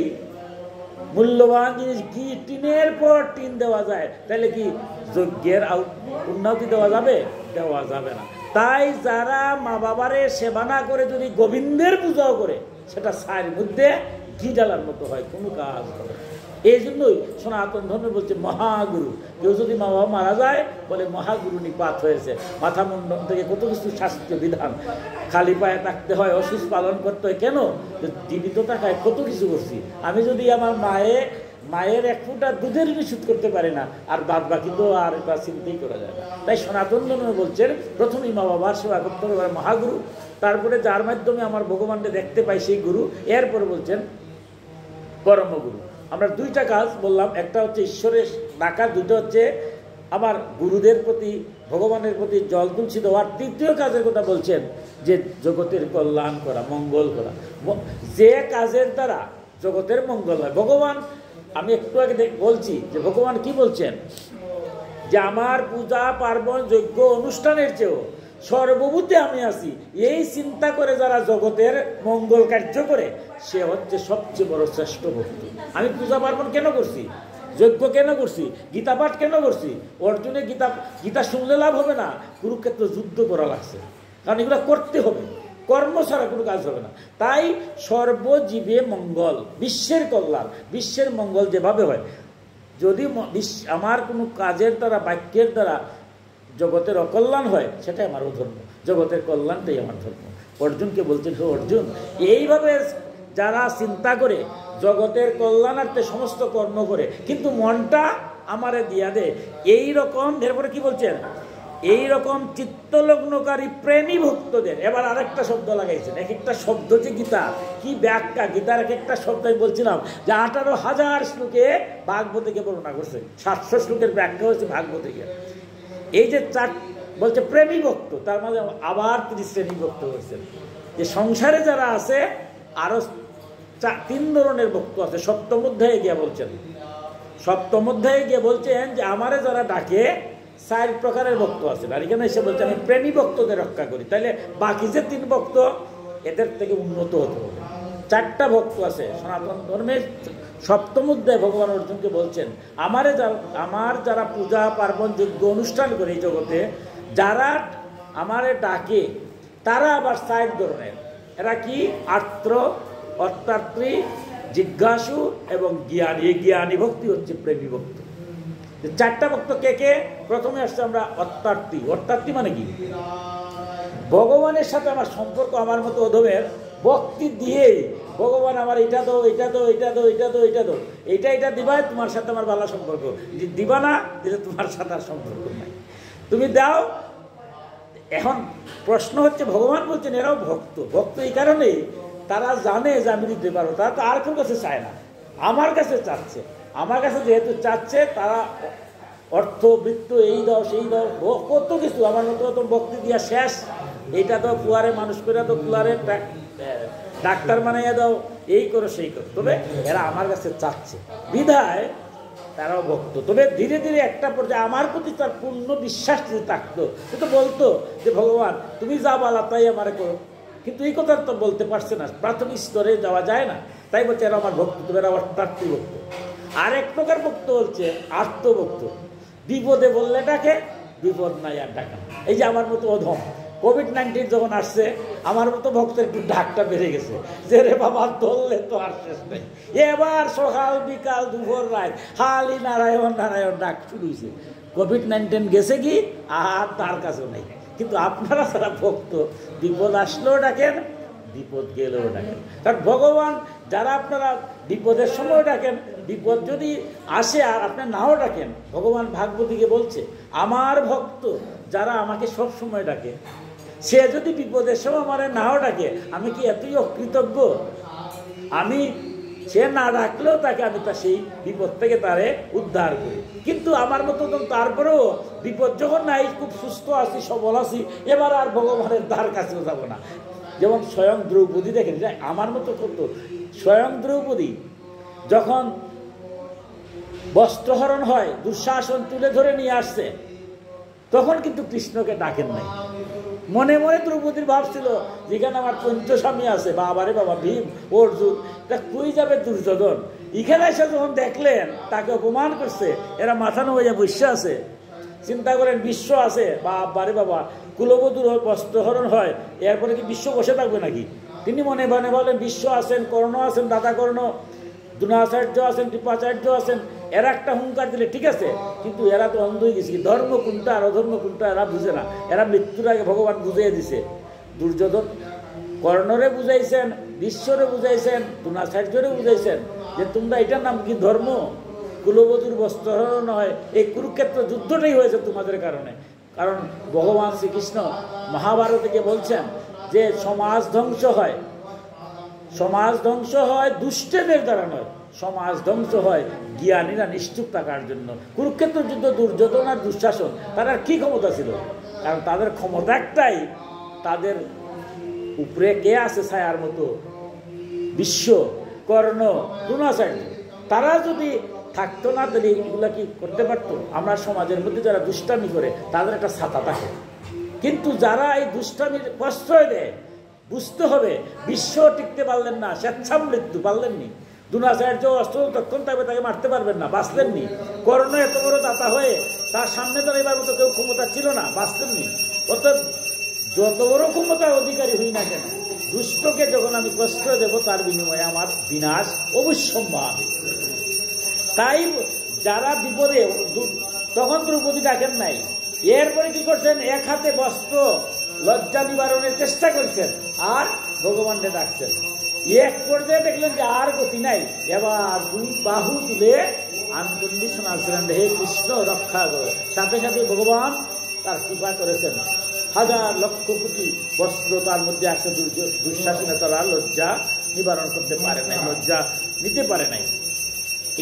মূল্যবান জিনিস ঘি, টিনের পর টিন দেওয়া যায়, তাহলে কি যজ্ঞের পুণ্যাহুতি দেওয়া যাবে? দেওয়া যাবে না। তাই যারা মা বাবারে সেবা না করে যদি গোবিন্দের পূজাও করে, সেটা ছাইয়ের মধ্যে ঘি ঢালার মতো হয়, কোনো কাজ হবে। এই জন্যই সনাতন ধর্মে বলছে মহাগুরু। কেউ যদি মা বাবা মারা যায়, বলে মহাগুরু নিপাত হয়েছে। মাথা মুন্ডন থেকে কত কিছু শাস্ত্রীয় বিধান, খালি পায়ে থাকতে হয়, অসুস্থ পালন করতে হয়। কেন? জীবিত থাকায় কত কিছু করছি। আমি যদি আমার মায়ের 1 ফুটা দুধের নিষেধ করতে পারি না, আর বাদ বাকি তো আর এটা চিন্তাই করা যায় না। তাই সনাতন ধর্ম বলছেন, প্রথমেই মা বাবার সেবা করতে হবে মহাগুরু, তারপরে যার মাধ্যমে আমার ভগবানকে দেখতে পাই সেই গুরু, এরপরে বলছেন কর্মগুরু। আমরা 2টা কাজ বললাম, একটা হচ্ছে ঈশ্বরের ডাকা, 2টা হচ্ছে আমার গুরুদের প্রতি, ভগবানের প্রতি জল তুলসী দেওয়ার। 3য় কাজের কথা বলছেন, যে জগতের কল্যাণ করা, মঙ্গল করা। যে কাজের দ্বারা জগতের মঙ্গল হয়, ভগবান, আমি একটু আগে বলছি যে ভগবান কি বলছেন, যে আমার পূজা পার্বণ যজ্ঞ অনুষ্ঠানের চেয়েও সর্বভূতে আমি আছি, এই চিন্তা করে যারা জগতের মঙ্গল কার্য করে, সে হচ্ছে সবচেয়ে বড় শ্রেষ্ঠ ভক্তি। আমি পূজা পার্বণ কেন করছি? যজ্ঞ কেন করছি? গীতা পাঠ কেন করছি? অর্জুনে গীতা শুনলে লাভ হবে না, কুরুক্ষেত্র যুদ্ধ করা লাগছে, কারণ এগুলো করতে হবে। কর্ম ছাড়া কোনো কাজ হবে না। তাই সর্বজীবে মঙ্গল, বিশ্বের কল্যাণ, বিশ্বের মঙ্গল যেভাবে হয়, যদি আমার কোনো কাজের দ্বারা, বাক্যের দ্বারা জগতের অকল্যাণ হয়, সেটাই আমার ধর্ম। জগতের কল্যাণটাই আমার ধর্ম। অর্জুনকে বলছেন, হে অর্জুন, এইভাবে যারা চিন্তা করে জগতের কল্যাণার্থে সমস্ত কর্ম করে, কিন্তু মনটা আমারে দিয়া দে, এই রকম, এরপরে কি বলছেন, এই রকম চিত্তলগ্নকারী প্রেমী ভক্তদের। এবার আরেকটা শব্দ লাগাইছেন, এক একটা শব্দ যে গীতা কি ব্যাখ্যা, গীতার এক একটা শব্দ আমি বলছিলাম যে 18,000 শ্লোকে ভাগবতীকে বর্ণনা করছে, 700 শ্লোকের ব্যাখ্যা হচ্ছে ভাগবতীকে। এই যে বলছে প্রেমী ভক্ত, তার মাঝে আবার 30 শ্রেণী ভক্ত হয়েছেন। যে সংসারে যারা আছে, আরো 3 ধরনের ভক্ত আছে। সপ্তম অধ্যায়ে গিয়ে বলছেন যে আমারে যারা ডাকে, 4 প্রকারের ভক্ত আছে। আর এখানে এসে বলছে আমি প্রেমী ভক্তদের রক্ষা করি। তাইলে বাকি যে 3 ভক্ত, এদের থেকে উন্নত হতে হবে। 4টা ভক্ত আছে সনাতন ধর্মের। সপ্তম অধ্যায়ে ভগবান অর্জুনকে বলছেন, আমার যারা পূজা পার্বণ যজ্ঞ অনুষ্ঠান করে এই জগতে, যারা আমারে ডাকে, তারা আবার 4 ধরনের। এরা কি? আর্ত্র, অর্থাত্রী, জিজ্ঞাসু এবং জ্ঞানী। এই জ্ঞানী ভক্তি হচ্ছে প্রেমী ভক্ত। 4টা ভক্ত কে কে? প্রথমে আসছে আমরা অর্থার্থী। অর্থার্থী মানে কি? ভগবানের সাথে আমার সম্পর্ক আমার মতো অধমের ভক্তি দিয়েই ভগবান আমার এটা দো, এটা দো, এটা দো, এটা দো, এটা দো, এটা দিবাই তোমার সাথে আমার ভালো সম্পর্ক, দিবা না দিলে তোমার সাথে আর সম্পর্ক নাই, তুমি দাও। এখন প্রশ্ন হচ্ছে, ভগবান বলছেন এরাও ভক্ত এই কারণে তারা জানে যে আমি দিতে পারবো, তারা তো আর কাছে চায় না, আমার কাছে চাচ্ছে। আমার কাছে যেহেতু চাচ্ছে, তারা অর্থ বৃত্ত এই দাও সেই দাও কত কিছু, আমার মতো তো ভক্তি দিয়া শেষ, এইটা তো কুয়ারে মানুষ করে দাও, কুয়ারে ডাক্তার বানাইয়া দাও, এই করো সেই করো। তবে এরা আমার কাছে চাচ্ছে বিধায় তারাও ভক্ত। তবে ধীরে ধীরে একটা পর্যায়ে আমার প্রতি তার পূর্ণ বিশ্বাস যদি থাকতো, সে তো বলতো যে ভগবান তুমি যা বলা তাই আমারে করো, কিন্তু এই কথা তো বলতে পারছে না, প্রাথমিক স্তরে যাওয়া যায় না। তাই বলছে এরা আমার ভক্ত, তবে এরা অর্থার্থী ভক্ত। আর এক প্রকার ভক্ত হচ্ছে আত্মভক্ত, বিপদে বললে ডাকে, বিপদ নাই আর ডাকা। এই যে আমার মতো অধম, কোভিড-19 যখন আসছে, আমার মতো ভক্তের একটু ডাকটা বেড়ে গেছে যে রে বাবা ধরলে তো আর শেষ নেই, এবার সকাল বিকাল দুপুর রাত খালি নারায়ণ নারায়ণ ডাক শুরু হয়েছে। কোভিড-19 গেছে কি আর তার কাছেও নেই। কিন্তু আপনারা যারা ভক্ত, বিপদ আসলেও ডাকেন, বিপদ গেলেও ডাকেন। কারণ ভগবান যারা আপনারা বিপদের সময় ডাকেন, বিপদ যদি আসে আর আপনি নাও ডাকেন, ভগবান ভাগবতীকে বলছে আমার ভক্ত যারা আমাকে সব সময় ডাকে, সে যদি বিপদের সময় আমার নাও ডাকে, আমি কি এতই অকৃতজ্ঞ? আমি সে না ডাকলেও তাকে আমি তা সেই বিপদ থেকে তারে উদ্ধার করি। কিন্তু আমার মতো তারপরেও বিপদ যখন নাই, খুব সুস্থ আছি, সবল আছি, এবার আর ভগবানের দ্বার কাছেও যাব না। যেমন স্বয়ং দ্রৌপদী দেখেন, আমার মতো করতো। স্বয়ং দ্রৌপদী যখন বস্ত্রহরণ হয়, দুঃশাসন তুলে ধরে নিয়ে আসছে, তখন কিন্তু কৃষ্ণকে ডাকেন নাই। মনে মনে দ্রৌপদীর ভাব ছিল, যেখানে আমার পঞ্চস্বামী আছে, বাবারে বাবা ভীম অর্জুন, তা কই যাবে দুর্যোধন? এখানে এসে যখন দেখলেন তাকে অপমান করছে, এরা মাথা নোয়া বসে আছে, চিন্তা করেন বিশ্ব আছে, বাবারে বাবা কুলবধূর বস্ত্রহরণ হয়, এরপরে কি বিশ্ব বসে থাকবে নাকি? তিনি মনে মনে বলেন বিশ্ব আছেন, কর্ণ আছেন, দাদা কর্ণ, দ্রোণাচার্য আছেন, কৃপাচার্য আছেন, এরা একটা হুঙ্কার দিলে ঠিক আছে, কিন্তু এরা তো অন্ধ হয়ে গেছে, ধর্ম কোনটা আর অধর্ম কোনটা এরা বুঝে না। এরা মৃত্যুর আগে ভগবান বুঝিয়ে দিছে। দুর্যোধন কর্ণরে বুঝাইছেন, বিশ্বরে বুঝাইছেন, দ্রোণাচার্যরে বুঝাইছেন যে তোমরা এটার নাম কি ধর্ম? কুলবধূর বস্ত্রহরণ হয়, এই কুরুক্ষেত্র যুদ্ধটাই হয়েছে তোমাদের কারণে। কারণ ভগবান শ্রীকৃষ্ণ মহাভারতকে বলছেন যে সমাজ ধ্বংস হয়, সমাজ ধ্বংস হয় দুষ্টদের দ্বারা নয়, সমাজ ধ্বংস হয় জ্ঞানীরা নিশ্চুপ থাকার জন্য। কুরুক্ষেত্র যুদ্ধ দুর্যোধন আর দুঃশাসন, তারা কি ক্ষমতা ছিল? কারণ তাদের ক্ষমতা একটাই, তাদের উপরে কে আছে ছায়ার মতো? বিশ্ব, কর্ণ, দ্রোণাচার্য। তারা যদি থাকতো না, তাহলে এগুলা কি করতে পারতো? আমরা সমাজের মধ্যে যারা দুষ্টামি করে, তাদের একটা ছাতা থাকে, কিন্তু যারা এই দুষ্টামির প্রশ্রয় দেয়, বুঝতে হবে বিশ্ব টিকতে পারলেন না, স্বেচ্ছামৃত্যু পারলেননি। দ্রোণাচার্য অস্ত্র তৎক্ষণ থাকবে, তাকে মারতে পারবেন না, বাঁচলেননি। কর্ণ এত বড় দাতা হয়ে তার সামনে দাঁড়াইবার মতো কেউ ক্ষমতা ছিল না, বাঁচলেননি। অর্থাৎ যত বড় ক্ষমতার অধিকারী হই না কেন, দুষ্টকে যখন আমি প্রশ্রয় দেবো, তার বিনিময়ে আমার বিনাশ অবশ্যম্ভাবী। তাই যারা বিপদে, তখন দ্রৌপদী ডাকেন নাই, এরপরে কি করছেন? এক হাতে বস্ত্র লজ্জা নিবারণের চেষ্টা করছেন আর ভগবানকে ডাকছেন। এক পর্যায়ে দেখলেন যে আর গতি নাই, এবার দুই বাহু তুলে আনকন্ডিশনাল ছিলেন, হে কৃষ্ণ রক্ষা করো। সাথে সাথে ভগবান তার কৃপা করেছেন, হাজার লক্ষ কোটি বস্ত্র তার মধ্যে আসে। দুঃশাসনে তারা লজ্জা নিবারণ করতে পারে নাই, লজ্জা নিতে পারে নাই।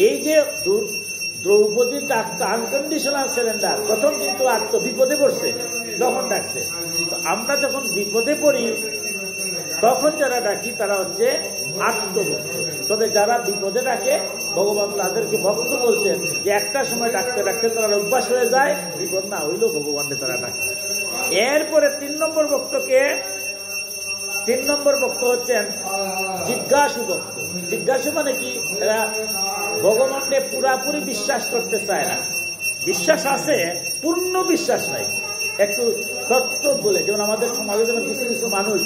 এই যে দ্রৌপদীর আনকন্ডিশনাল সারেন্ডার, প্রথম কিন্তু বিপদে পড়ছে, তখন ডাকছে। তো আমরা যখন বিপদে পড়ি, তখন যারা ডাকি তারা হচ্ছে আত্মভক্ত। তবে যারা বিপদে ডাকে, ভগবান তাদেরকে ভক্ত বলছেন যে একটা সময় ডাকতে ডাকতে তারা অভ্যাস হয়ে যায়, বিপদ না হইলেও ভগবানকে তারা ডাকে। এরপরে 3 নম্বর ভক্তকে, 3 নম্বর ভক্ত হচ্ছেন জিজ্ঞাসু ভক্ত। জিজ্ঞাসু মানে কি? এরা ভগবানকে পুরাপুরি বিশ্বাস করতে চায় না, বিশ্বাস আছে, পূর্ণ বিশ্বাস নাই, একটু সত্য বলে। যেমন আমাদের সমাজে যেমন কিছু কিছু মানুষ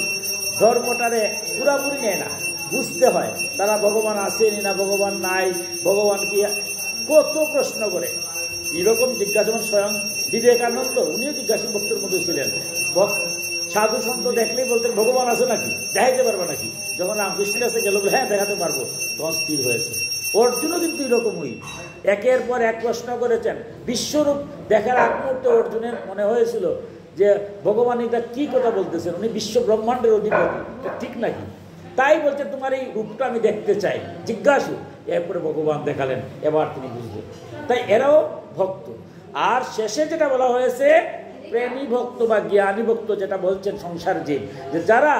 ধর্মটারে পুরাপুরি নেয় না, বুঝতে হয় তারা ভগবান আসেনি না, ভগবান নাই, ভগবান কি, কত প্রশ্ন করে। এরকম জিজ্ঞাসা, স্বয়ং বিবেকানন্দ উনিও জিজ্ঞাসু ভক্তের মধ্যে ছিলেন। সাধু সন্ত দেখলেই বলতেন ভগবান আছে নাকি, দেখাইতে পারবে নাকি? যখন রামকৃষ্ণের কাছে গেল, হ্যাঁ দেখাতে পারবো, তখন স্থির হয়েছে। অর্জুনও কিন্তু এরকমই একের পর এক প্রশ্ন করেছেন। বিশ্বরূপ দেখার আগ মুহূর্তে অর্জুনের মনে হয়েছিল যে ভগবান এটা কি কথা বলতেছেন, উনি বিশ্ব ব্রহ্মাণ্ডের অধিপতি, ঠিক নাকি? তাই বলছে তোমার এই রূপটা আমি দেখতে চাই, জিজ্ঞাসু। এরপরে ভগবান দেখালেন, এবার তিনি বুঝলেন। তাই এরাও ভক্ত। আর শেষে যেটা বলা হয়েছে, প্রেমী ভক্ত বা জ্ঞানী ভক্ত, যেটা বলছেন সংসার জীব, যে যারা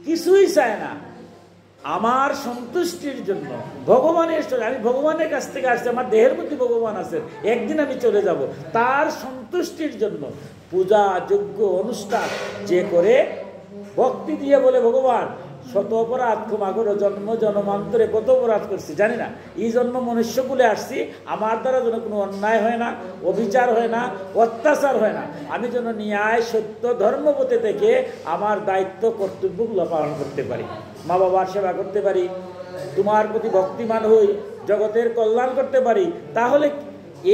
কিছুই চায় না, আমার সন্তুষ্টির জন্য, ভগবানের, আমি ভগবানের কাছ থেকে আসছি, আমার দেহের মধ্যে ভগবান আছেন, একদিন আমি চলে যাব, তার সন্তুষ্টির জন্য পূজা যজ্ঞ অনুষ্ঠান যে করে, ভক্তি দিয়ে বলে ভগবান শত অপরাধ ক্ষমা করো, জন্ম জন্মান্তরে কত অপরাধ করছি জানি না, এই জন্ম মনুষ্যকুলে আসছি, আমার দ্বারা যেন কোনো অন্যায় হয় না, অবিচার হয় না, অত্যাচার হয় না, আমি যেন ন্যায় সত্য ধর্মপথে থেকে আমার দায়িত্ব কর্তব্যগুলো পালন করতে পারি, মা বাবার সেবা করতে পারি, তোমার প্রতি ভক্তিমান হই, জগতের কল্যাণ করতে পারি। তাহলে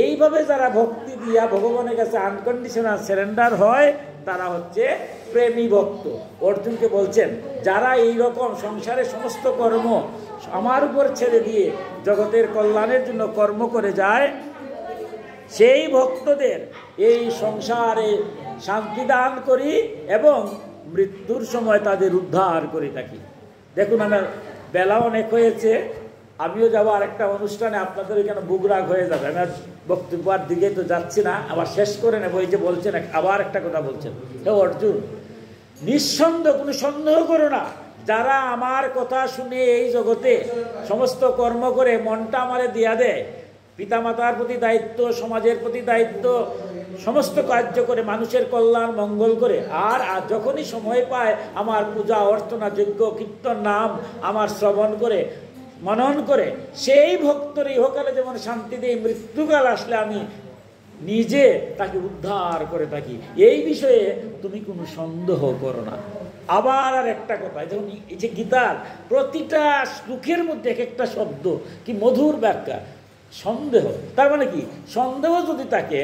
এইভাবে যারা ভক্তি দিয়া ভগবানের কাছে আনকন্ডিশনাল সারেন্ডার হয়, তারা হচ্ছে প্রেমী ভক্ত। অর্জুনকে বলছেন, যারা এই রকম সংসারের সমস্ত কর্ম আমার উপর ছেড়ে দিয়ে জগতের কল্যাণের জন্য কর্ম করে যায়, সেই ভক্তদের এই সংসারে শান্তি দান করি এবং মৃত্যুর সময় তাদের উদ্ধার করে থাকি। দেখুন, আমার বেলা অনেক হয়েছে, আমিও যাবো আরেকটা অনুষ্ঠানে, আপনাদের ওইখানে বুকরাগ হয়ে যাবে। আমি আর বক্তব্যের দিকে তো যাচ্ছি না, আবার শেষ করে নেবো। এই যে বলছেন, আবার একটা কথা বলছেন, হে অর্জুন, নিঃসন্দেহ, কোনো সন্দেহ করো না, যারা আমার কথা শুনে এই জগতে সমস্ত কর্ম করে মনটা আমারে দিয়া দেয়, পিতামাতার প্রতি দায়িত্ব, সমাজের প্রতি দায়িত্ব, সমস্ত কার্য করে মানুষের কল্যাণ মঙ্গল করে, আর যখনই সময় পায় আমার পূজা অর্চনা যজ্ঞ কীর্তন নাম আমার শ্রবণ করে মনন করে, সেই ভক্তর ইহকালে যেমন শান্তি দেয়, মৃত্যুকাল আসলে আমি নিজে তাকে উদ্ধার করে থাকি। এই বিষয়ে তুমি কোনো সন্দেহ করো না। আবার আর একটা কথা, যেমন এই যে গীতার প্রতিটা শ্লোকের মধ্যে এক একটা শব্দ কি মধুর ব্যাখ্যা। সন্দেহ তার মানে কি? সন্দেহ যদি থাকে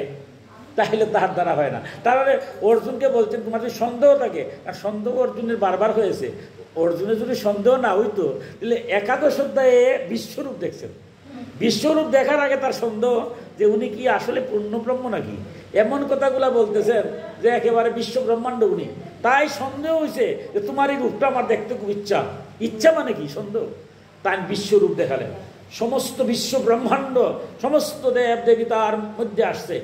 তাহলে তার দ্বারা হয় না। তাহলে অর্জুনকে বলছেন তোমার যদি সন্দেহ থাকে, আর সন্দেহ অর্জুনের বারবার হয়েছে, অর্জুনের যদি সন্দেহ না হইতো তাহলে একাদশ অধ্যায়ে বিশ্বরূপ দেখছেন। বিশ্বরূপ দেখার আগে তার সন্দেহ যে উনি কি আসলে পূর্ণব্রহ্ম নাকি, এমন কথাগুলা বলতেছেন যে একেবারে বিশ্ব ব্রহ্মাণ্ড উনি। তাই সন্দেহ হয়েছে যে তোমার এই রূপটা আমার দেখতে খুব ইচ্ছা। ইচ্ছা মানে কি? সন্দেহ। তাই বিশ্বরূপ দেখালেন, সমস্ত বিশ্ব ব্রহ্মাণ্ড সমস্ত দেব দেবী তার মধ্যে আসছে।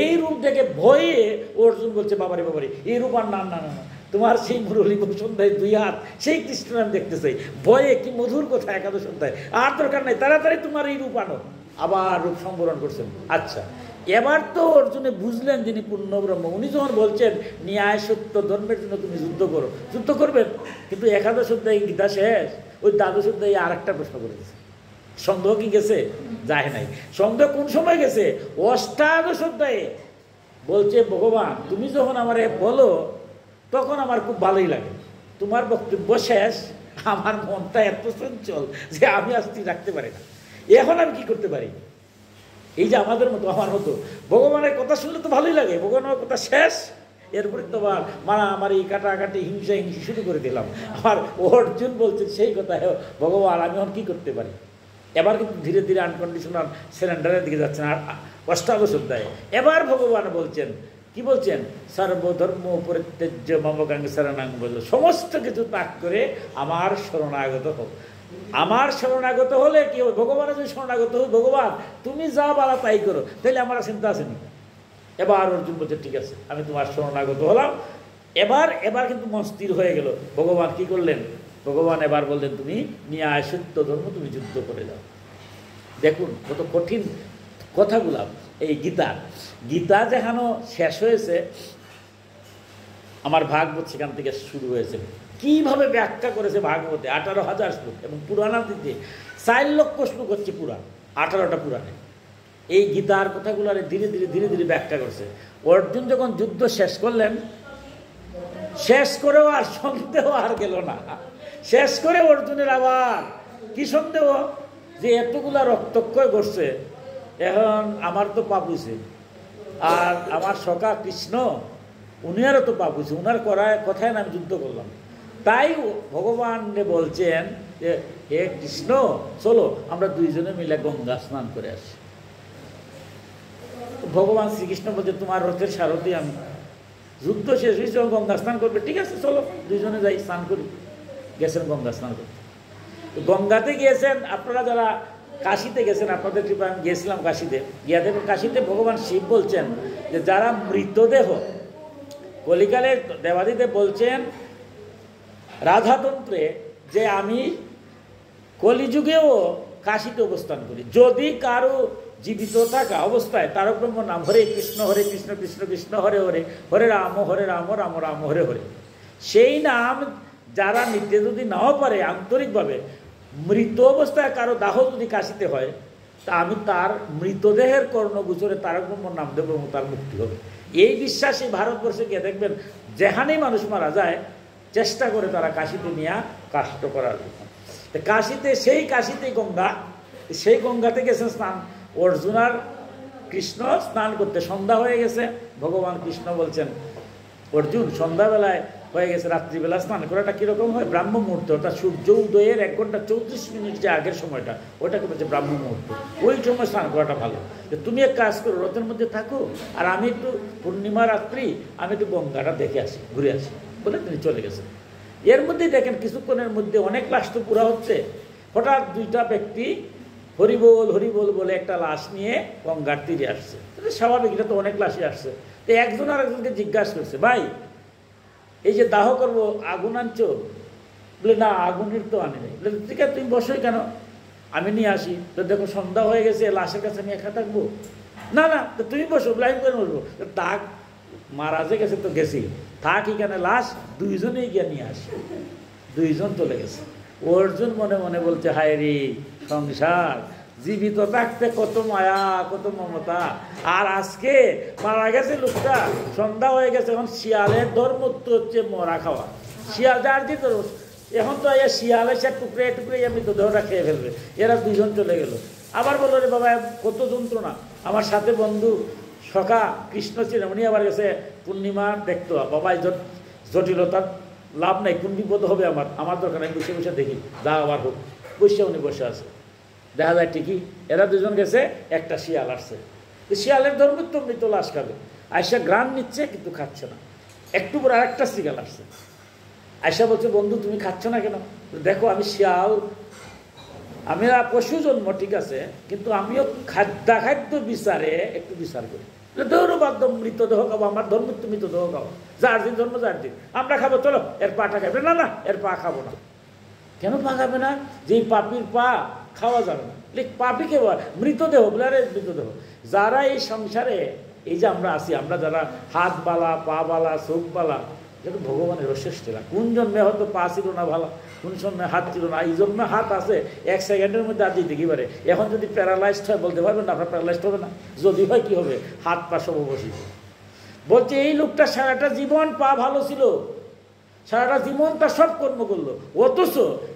এই রূপ দেখে ভয়ে অর্জুন বলছে, বাবারে বাবারে, এই রূপ আর না না না, তোমার সেই মুরলী সন্ধ্যায় দুই হাত, সেই কৃষ্ণ আমি দেখতে চাই। ভয়ে কি মধুর কথা একাদশ সন্ধ্যায়, আর দরকার নাই, তাড়াতাড়ি তোমার এই রূপ আনো। আবার রূপ সম্বরণ করছেন। আচ্ছা, এবার তো অর্জুনে বুঝলেন যিনি পূর্ণব্রহ্ম। উনি যখন বলছেন ন্যায় সত্য ধর্মের জন্য তুমি যুদ্ধ করো, যুদ্ধ করবেন। কিন্তু একাদশ অধ্যায় গীতা শেষ, ওই দ্বাদশ অধ্যায়ে আর একটা প্রশ্ন করে দিয়েছে। সন্দেহ কি গেছে? যায় নাই। সন্দেহ কোন সময় গেছে? অষ্টাদশ অধ্যায়ে বলছে, ভগবান তুমি যখন আমারে বলো তখন আমার খুব ভালোই লাগে, তোমার বক্তব্য শেষ আমার মনটা এত চঞ্চল যে আমি আস্তি রাখতে পারি না। এখন আমি কি করতে পারি? এই যে আমাদের মতো, আমার মতো, ভগবানের কথা শুনলে তো ভালোই লাগে, ভগবানের কথা শেষ, এরপরে তো আবার মারামারি কাটাকাটি হিংসা হিংসি শুরু করে দিলাম। আমার অর্জুন বলছেন সেই কথা, ভগবান আমি এখন কি করতে পারি? এবার কিন্তু ধীরে ধীরে আনকন্ডিশনাল সারেন্ডারের দিকে যাচ্ছেন। আর অষ্টাদশ অধ্যায়ে এবার ভগবান বলছেন, কি বলছেন? সর্বধর্ম পরিত্যাজ্য মম গাঙ্গে শরণাং বল, সমস্ত কিছু ত্যাগ করে আমার শরণাগত হোক। আমার শরণাগত হলে কি হবে? ভগবানের যদি শরণাগত হই, ভগবান তুমি যা বলা তাই করো, তাহলে আমার চিন্তা আসেনি। এবার অর্জুন বলছে, ঠিক আছে আমি তোমার শরণাগত হলাম। এবার কিন্তু মন স্থির হয়ে গেল। ভগবান কি করলেন? ভগবান এবার বললেন, তুমি ন্যায় সত্য ধর্ম তুমি যুদ্ধ করে যাও। দেখুন কত কঠিন কথাগুলা এই গীতা যেখানে শেষ হয়েছে, আমার ভাগবত সেখান থেকে শুরু হয়েছে। কিভাবে ব্যাখ্যা করেছে ভাগবতে, 18,000 শ্লোক, এবং পুরাণাদিতে 4 লক্ষ শ্লোক হচ্ছে পুরাণ, 18টা পুরাণে। এই গীতার কথাগুলো ধীরে ধীরে ধীরে ধীরে ব্যাখ্যা করছে। অর্জুন যখন যুদ্ধ শেষ করলেন, শেষ করেও আর সন্দেহ আর গেল না। শেষ করে অর্জুনের আবার কি সন্দেহ যে এতগুলা রক্তক্ষয় করছে, এখন আমার তো পাপ হয়েছে, আর আমার সখা কৃষ্ণ উনিয়ারও তো পাপ হয়েছে, উনার কথায় না আমি যুদ্ধ করলাম। তাই ভগবান বলছেন যে হে কৃষ্ণ চলো আমরা দুইজনে মিলে গঙ্গা স্নান করে আসি। ভগবান শ্রীকৃষ্ণ বলছে তোমার রথের সারথি আমি, যুদ্ধ শেষ হয়েছে গঙ্গা স্নান করবে, ঠিক আছে চলো দুইজনে যাই স্নান করি। গেছেন গঙ্গা স্নান করতে। গঙ্গাতে গিয়েছেন, আপনারা যারা কাশিতে গেছেন, আপনাদের কৃপায় আমি গিয়েছিলাম কাশিতে, গিয়া দেখুন কাশিতে ভগবান শিব বলছেন যে যারা মৃতদেহ, কলিকালে দেবাদিদেব বলছেন রাধাতন্ত্রে যে আমি কলিযুগেও কাশিতে অবস্থান করি, যদি কারো জীবিত থাকা অবস্থায় তার ব্রহ্ম নাম হরে কৃষ্ণ কৃষ্ণ কৃষ্ণ হরে হরে, হরে রাম রাম রাম হরে হরে, সেই নাম যারা নিতে যদি নাও পারে আন্তরিকভাবে, মৃত অবস্থায় কারো দাহ যদি কাশিতে হয়, তা আমি তার মৃতদেহের কর্ণগোচরে তারক ব্রহ্ম নাম দেব এবং তার মুক্তি হবে। এই বিশ্বাসে ভারতবর্ষে গিয়ে দেখবেন যেখানেই মানুষ মারা যায় চেষ্টা করে তারা কাশিতে নিয়ে কাষ্ট করার জন্য। কাশিতে সেই কাশিতে গঙ্গা, সেই গঙ্গাতে গেছে স্নান অর্জুন আর কৃষ্ণ স্নান করতে। সন্ধ্যা হয়ে গেছে, ভগবান কৃষ্ণ বলছেন অর্জুন সন্ধ্যাবেলায় হয়ে গেছে, রাত্রিবেলা স্নান করাটা কীরকম হয়? ব্রাহ্ম মুহূর্ত, অর্থাৎ সূর্য উদয়ের 1 ঘন্টা 34 মিনিট যে আগের সময়টা, ওটাকে বলছে ব্রাহ্ম মুহূর্ত। ওই সময় স্নান করাটা ভালো। যে তুমি এক কাজ করো, রথের মধ্যে থাকো, আর আমি একটু পূর্ণিমা রাত্রি আমি একটু গঙ্গাটা দেখে আসি, ঘুরে আসি বলে তিনি চলে গেছেন। এর মধ্যেই দেখেন কিছুক্ষণের মধ্যে অনেক লাশ তো পুরা হচ্ছে, হঠাৎ 2টা ব্যক্তি হরিবোল হরিবোল বলে একটা লাশ নিয়ে গঙ্গার তীরে আসছে। স্বাভাবিক, এটা তো অনেক লাশই আসছে। তো একজন আর একজনকে জিজ্ঞাসা করছে, ভাই এই যে দাহ করবো আগুন আনছো? বলে না, আগুনের তো আনে নেই। বলে ঠিক আছে তুমি বসোই কেন, আমি নিয়ে আসি। তো দেখো সন্ধ্যা হয়ে গেছে, লাশের কাছে আমি একা থাকবো? না না তুমি বসো, ব্লাইন্ড করে বসবো। তাক মারা যে গেছে তো গেছি, থাক এখানে লাশ, দুইজনেই গিয়ে নিয়ে আসি। 2জন চলে গেছে। অর্জুন মনে মনে বলছে হায় রে সংসার, জীবিত থাকতে কত মায়া কত মমতা, আর আজকে মারা গেছে লোকটা, সন্ধ্যা হয়ে গেছে, এখন শিয়ালের ধর্ম তো হচ্ছে মরা খাওয়া। শিয়াল যার দিত এখন তো শিয়াল এসে টুকরে টুকরে আমি তো দেহটা খেয়ে ফেলবে। এরা 2জন চলে গেল। আবার বললো রে বাবা কত যন্ত্রণা, আমার সাথে বন্ধু সখা কৃষ্ণ ছিল, উনি আবার গেছে পূর্ণিমা দেখতো। বাবা জটিলতার লাভ নাই, কোন বিপদ হবে আমার দরকার আমি বসে বসে দেখি, যা আবার হোক। বসে উনি বসে আছে, দেখা যায় ঠিকই এরা 2জন গেছে, একটা শিয়াল আসছে। শিয়ালের ধর্ম তো মৃত লাশ খাবে, আয়সা গ্রান নিচ্ছে কিন্তু খাচ্ছে না। একটু পরে আরেকটা শিয়াল আসছে, আয়সা বলছে বন্ধু তুমি খাচ্ছ না কেন? দেখো আমি শিয়াল, আমি পশু জন্ম ঠিক আছে, কিন্তু আমিও খাদ্য বিচারে একটু বিচার করি। দৌড়বাদ্য মৃতদেহ খাবো, আমার ধর্ম তো মৃতদেহ খাবো, যার দিন ধর্ম যার দিন, আমরা খাবো চলো এর পাটা খাবে না, না এর পা খাবো না। কেন পা খাবে না? যেই পাপির পা খাওয়া যাবে না, পাপিকে মৃতদেহ বলে, আরে মৃতদেহ। যারা এই সংসারে এই যে আমরা আছি, আমরা যারা হাত বালা পা বালা চোখ বালা, যেটা ভগবানের অশেষটা, কোন জন্মে হয়তো পা ছিল না ভালো, কোন জন্মে হাত ছিল না, এই জন্মে হাত আছে 1 সেকেন্ডের মধ্যে আর দিতে কি পারে। এখন যদি প্যারালাইজড হয় বলতে পারবেন না আপনার প্যারালাইজড হবে না, যদি হয় কি হবে, হাত পা সব অবশ্যই। বলছে এই লোকটা সারাটা জীবন পা ভালো ছিল, সারাটা জীবন তার সব কর্ম করলো, অথচ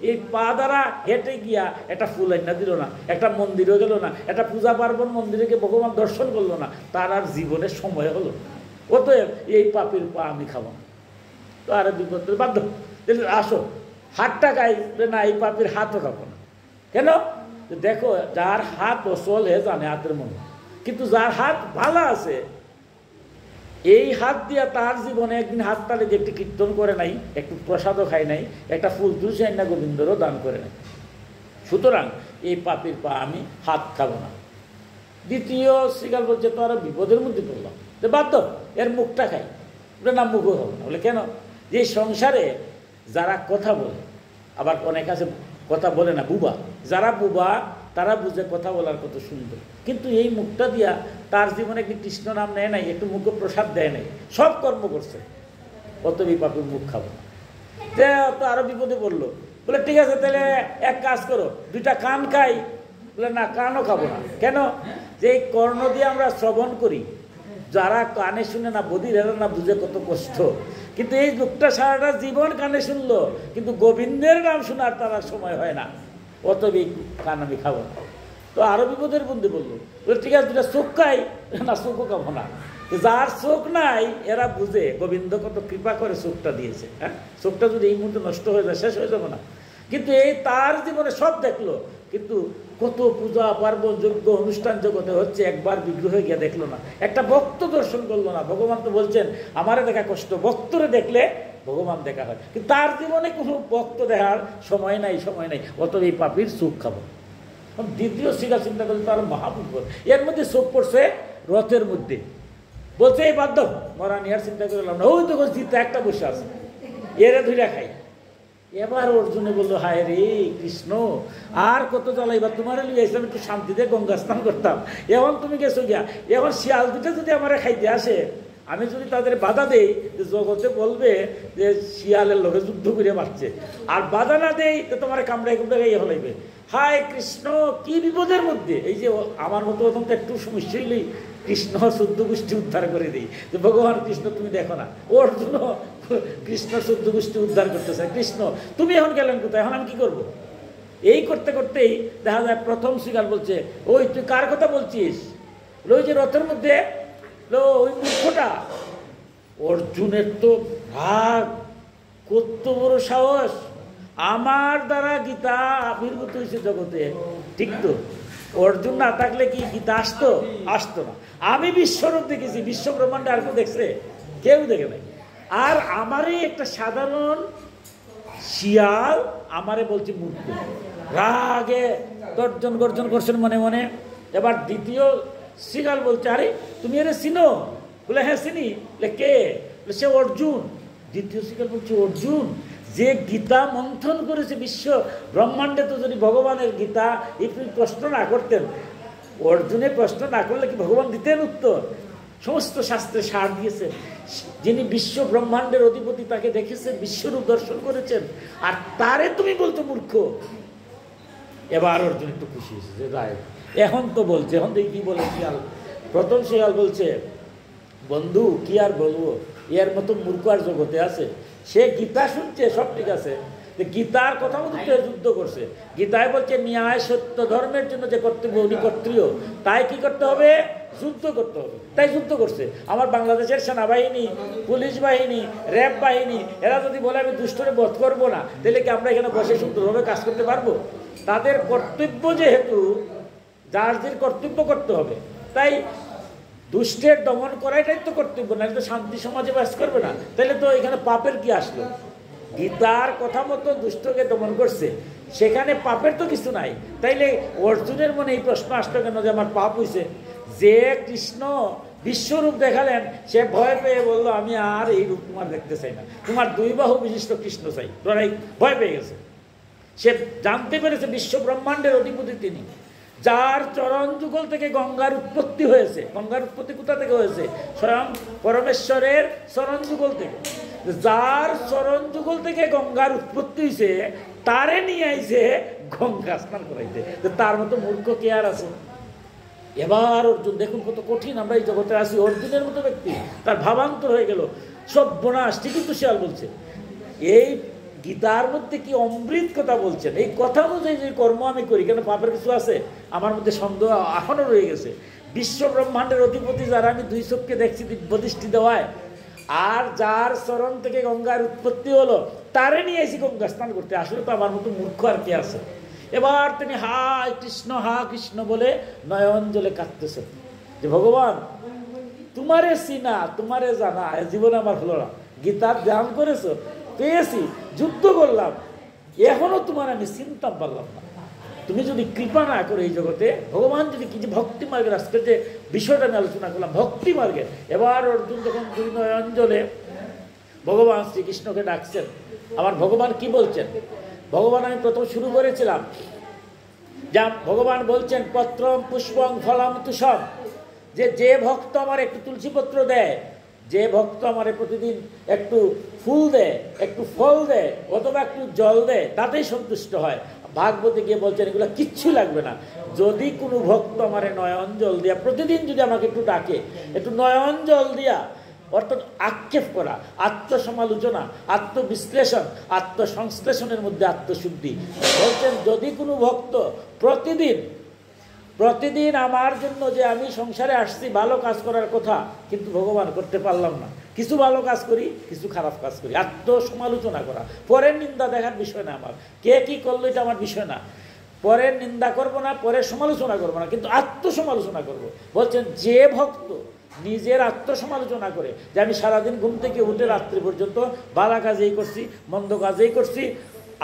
এই পা দ্বারা হেঁটে গিয়া একটা ফুল আইনা দিল না, একটা মন্দিরেও গেল না, একটা পূজা পার্বণ মন্দিরে গিয়ে ভগবান দর্শন করলো না, তার আর জীবনের সময় হলো। অতএব এই পাপের পা আমি খাবো না। তো আর বিপদ বাধ্য, আসো হাতটা খাই, না এই পাপের হাতও খাবো না। কেন? দেখো যার হাত অচল হে জানে হাতের মনে, কিন্তু যার হাত ভালো আছে, এই হাত দিয়া তার জীবনে একদিন হাত তালে যে একটি কীর্তন করে নাই, একটু প্রসাদও খায় নাই, একটা ফুল তুলসী আইনা গোবিন্দরও দান করে নাই। সুতরাং এই পাপের পা আমি হাত খাবো না। দ্বিতীয় শ্রীকাল বলছে তো আরো বিপদের মধ্যে পড়লাম, যে বাধ্য এর মুখটা খাই, বলে না মুখও খাবো না। বলে কেন? যে সংসারে যারা কথা বলে, আবার অনেক আছে কথা বলে না, বুবা, যারা বুবা তারা বুঝে কথা বলার কত সুন্দর, কিন্তু এই মুখটা দিয়া তার জীবনে একটি কৃষ্ণ নাম নেয় নাই, একটু মুখ প্রসাদ দেয় নাই, সব কর্ম করছে, কত বিপাপের মুখ খাবো। তো আরো বিপদে পড়লো। বলে ঠিক আছে তাহলে এক কাজ করো, 2টা কান খাই। বলে না কানও খাবো না। কেন? যে এই কর্ণ দিয়ে আমরা শ্রবণ করি, যারা কানে শুনে না, বধির এরা না বুঝে কত কষ্ট, কিন্তু এই লোকটা সারাটা জীবন কানে শুনলো, কিন্তু গোবিন্দের নাম শোনার তার সময় হয় না, অতএব কান আমি খাবো না। তো আরো বিপদের বন্ধু বললো, ঠিক আছে 2টা চোখ খাই, না চোখও খাবো না। যার চোখ নাই এরা বুঝে গোবিন্দ কত কৃপা করে চোখটা দিয়েছে। হ্যাঁ, চোখটা যদি এই মুহূর্তে নষ্ট হয়ে যায় শেষ হয়ে যাবে না। কিন্তু এই তার জীবনে সব দেখলো, কিন্তু কত পূজা পার্বণ যজ্ঞ অনুষ্ঠান জগতে হচ্ছে, একবার বিগ্রহে গিয়ে দেখলো না, একটা ভক্ত দর্শন করলো না। ভগবান তো বলছেন আমারে দেখা কষ্ট, ভক্তরে দেখলে ভগবান দেখা হয়, কিন্তু তার জীবনে কোনো ভক্ত দেখার সময় নাই, সময় নাই। অত এই পাপির সুখ খাবো। দ্বিতীয় শিখা চিন্তা করলে তার মহাপুরুষ, এর মধ্যে চোখ পড়ছে রথের মধ্যে, বলছে এই বাদ দাও, মরা নিয়ার চিন্তা করলাম না, ওই তখন চিন্তা একটা বসে আছে, এরে ধরে খাই। এবার অর্জুনে বললো হায় রে কৃষ্ণ, আর কত জ্বালাইবা, তোমার লিয়ে আসলাম একটু শান্তিতে গঙ্গা স্নান করতাম, এখন তুমি গেছো গিয়া, এখন শিয়াল দুটো যদি আমার খাইতে আসে, আমি যদি তাদের বাধা দেই, জগতে বলবে যে শিয়ালের লোকে যুদ্ধ করে মারছে, আর বাধা না দেই তো তোমার কামড়াই কামড়াই হলাইবে। হায় কৃষ্ণ, কি বিপদের মধ্যে! এই যে আমার মতো অত্যন্ত একটু সমস্যা হইলেই কৃষ্ণ শুদ্ধ গোষ্ঠী উদ্ধার করে দিই, যে ভগবান কৃষ্ণ তুমি দেখো না, ওর জন্য কৃষ্ণ শুদ্ধ গোষ্ঠী উদ্ধার করতে চায়। কৃষ্ণ তুমি এখন গেলেন কোথায়, এখন আমি কি করবো? এই করতে করতেই দেখা যায় প্রথম শিকার বলছে, ওই তুই কার কথা বলছিস? ওই যে রথের মধ্যে ওই মূর্খটা। অর্জুনের তো রাগ, কত বড় সাহস, আমার দ্বারা গীতা আবির্ভূত হয়েছে জগতে, ঠিক তো? অর্জুন না থাকলে কি গীতা আসতো? আসতো না। আমি বিশ্বরূপ দেখেছি, বিশ্ব ব্রহ্মাণ্ডে আর কেউ দেখছে? কেউ দেখে নাই। আর আমারই একটা সাধারণ শিয়াল আমারে বলছে মূর্খ, রাগে তর্জন গর্জন করছেন মনে মনে। এবার দ্বিতীয় শিয়াল বলছে, আরে তুমি এর চিনো? বলে হ্যাঁ চিনি। বলে কে? বলে সে অর্জুন। দ্বিতীয় শিয়াল বলছে অর্জুন যে গীতা মন্থন করেছে বিশ্ব ব্রহ্মাণ্ডে, তো যদি ভগবানের গীতা এই প্রশ্ন না করতেন, অর্জুনে প্রশ্ন না করলে কি ভগবান দিতেন উত্তর? সমস্ত শাস্ত্রে সার দিয়েছেন, যিনি বিশ্ব ব্রহ্মাণ্ডের অধিপতি তাকে দেখেছেন, বিশ্বরূপ দর্শন করেছেন, আর তারে তুমি বলতো মূর্খ। এবার অর্জুন একটু খুশি হয়েছে যে রায় এখন তো বলছে, এখন দেখি কি বলে শিয়াল। প্রথম শিয়াল বলছে, বন্ধু কি আর বলবো, এর মতো মূর্খ আর জগতে আছে? সে গীতা শুনছে, সব ঠিক আছে, গীতার কথা মতো যুদ্ধ করছে। গীতায় বলছে ন্যায় সত্য ধর্মের জন্য যে কর্তব্য, উনি কর্তৃয়, তাই কি করতে হবে? যুদ্ধ করতে হবে। তাই যুদ্ধ করছে। আমার বাংলাদেশের সেনাবাহিনী, পুলিশ বাহিনী, র্যাব বাহিনী, এরা যদি বলে আমি দুষ্টরে বধ করবো না, তাহলে কি আমরা এখানে বসে সুন্দরভাবে কাজ করতে পারবো? তাদের কর্তব্য যেহেতু, যার কর্তব্য করতে হবে, তাই দুষ্টের দমন করাইটাই তো কর্তব্য, না তো শান্তি সমাজে বাস করবে না। তাহলে তো এখানে পাপের কি আসলো? গীতার কথা মতো দুষ্টকে দমন করছে, সেখানে পাপের তো কিছু নাই। তাইলে অর্জুনের মনে এই প্রশ্ন আসলো কেন যে আমার পাপ হয়েছে? যে কৃষ্ণ বিশ্বরূপ দেখালেন, সে ভয় পেয়ে বললো আমি আর এই রূপ তোমার দেখতে চাই না, তোমার দুই বাহু বিশিষ্ট কৃষ্ণ চাই। তোরাই ভয় পেয়ে গেছে। সে জানতে পেরেছে বিশ্ব ব্রহ্মাণ্ডের অধিপতি তিনি, যার চরণ যুগল থেকে গঙ্গার উৎপত্তি হয়েছে। গঙ্গার উৎপত্তি কোথা থেকে হয়েছে? স্বয়ং পরমেশ্বরের চরণ যুগল থেকে। যার চরণ যুগল থেকে গঙ্গার উৎপত্তি হয়েছে, তারে নিয়ে আইছে গঙ্গা স্নান করাইতে। তার মতো মূর্খ কে আর আছে? এবার অর্জুন দেখুন কত কঠিন, আমরা এই জগতে আছি। অর্জুনের মতো ব্যক্তি, তার ভাবান্তর হয়ে গেল, সব বোনাস। ঠিকই তো শিয়াল বলছে, এই গীতার মধ্যে কি অমৃত কথা বলছেন, এই কথা অনুযায়ী যে কর্ম আমি করি, কেন পাপের কিছু আছে? আমার মধ্যে সন্দেহ এখনো রয়ে গেছে। বিশ্ব ব্রহ্মাণ্ডের অধিপতি যারা আমি দুই চোখকে দেখছি দিব্যদৃষ্টি দেওয়ায়, আর যার চরণ থেকে গঙ্গার উৎপত্তি হলো, তারে নিয়ে এসে গঙ্গা স্নান করতে, আসলে তো আমার মতো মূর্খ আর কে আছে? এবার তিনি হা কৃষ্ণ বলে নয়ন জলে কাঁদতেছেন যে ভগবান তোমারে চিনা, তোমারে জানা জীবনে আমার হলো না। গীতার ধ্যান করেছো, পেয়েছি, যুদ্ধ করলাম, এখনো তোমার আমি চিন্তা পারলাম না। তুমি যদি কৃপা না করো এই জগতে, ভগবান যদি কি যে ভক্তি মার্গের, আজকে যে বিষয়টা আমি আলোচনা করলাম ভক্তি মার্গের। এবার অর্জুন যখন দুই নয়ন জলে ভগবান শ্রীকৃষ্ণকে ডাকছেন, আমার ভগবান কি বলছেন? ভগবান আমি প্রথম শুরু করেছিলাম, যা ভগবান বলছেন পত্রম পুষ্পং ফলম তুষম, যে ভক্ত আমার একটু তুলসী পত্র দেয়, যে ভক্ত আমার প্রতিদিন একটু ফুল দেয়, একটু ফল দেয়, অথবা একটু জল দেয়, তাতেই সন্তুষ্ট হয়। ভাগবতে গিয়ে বলছেন এগুলো কিচ্ছু লাগবে না, যদি কোনো ভক্ত আমার নয়ন জল দিয়া প্রতিদিন যদি আমাকে একটু ডাকে, একটু নয়ন জল দিয়া, অর্থাৎ আক্ষেপ করা, আত্মসমালোচনা, আত্মবিশ্লেষণ, আত্মসংশ্লেষণের মধ্যে আত্মশুদ্ধি। বলছেন যদি কোনো ভক্ত প্রতিদিন আমার জন্য যে আমি সংসারে আসছি ভালো কাজ করার কথা, কিন্তু ভগবান করতে পারলাম না। কিছু ভালো কাজ করি, কিছু খারাপ কাজ করি। আত্মসমালোচনা করা, পরের নিন্দা দেখার বিষয় না আমার, কে কি করলো এটা আমার বিষয় না। পরের নিন্দা করব না, পরের সমালোচনা করব না, কিন্তু আত্মসমালোচনা করব। বলছেন যে ভক্ত নিজের আত্মসমালোচনা করে যে আমি সারাদিন ঘুম থেকে উঠে রাত্রি পর্যন্ত ভালো কাজেই করছি, মন্দ কাজেই করছি,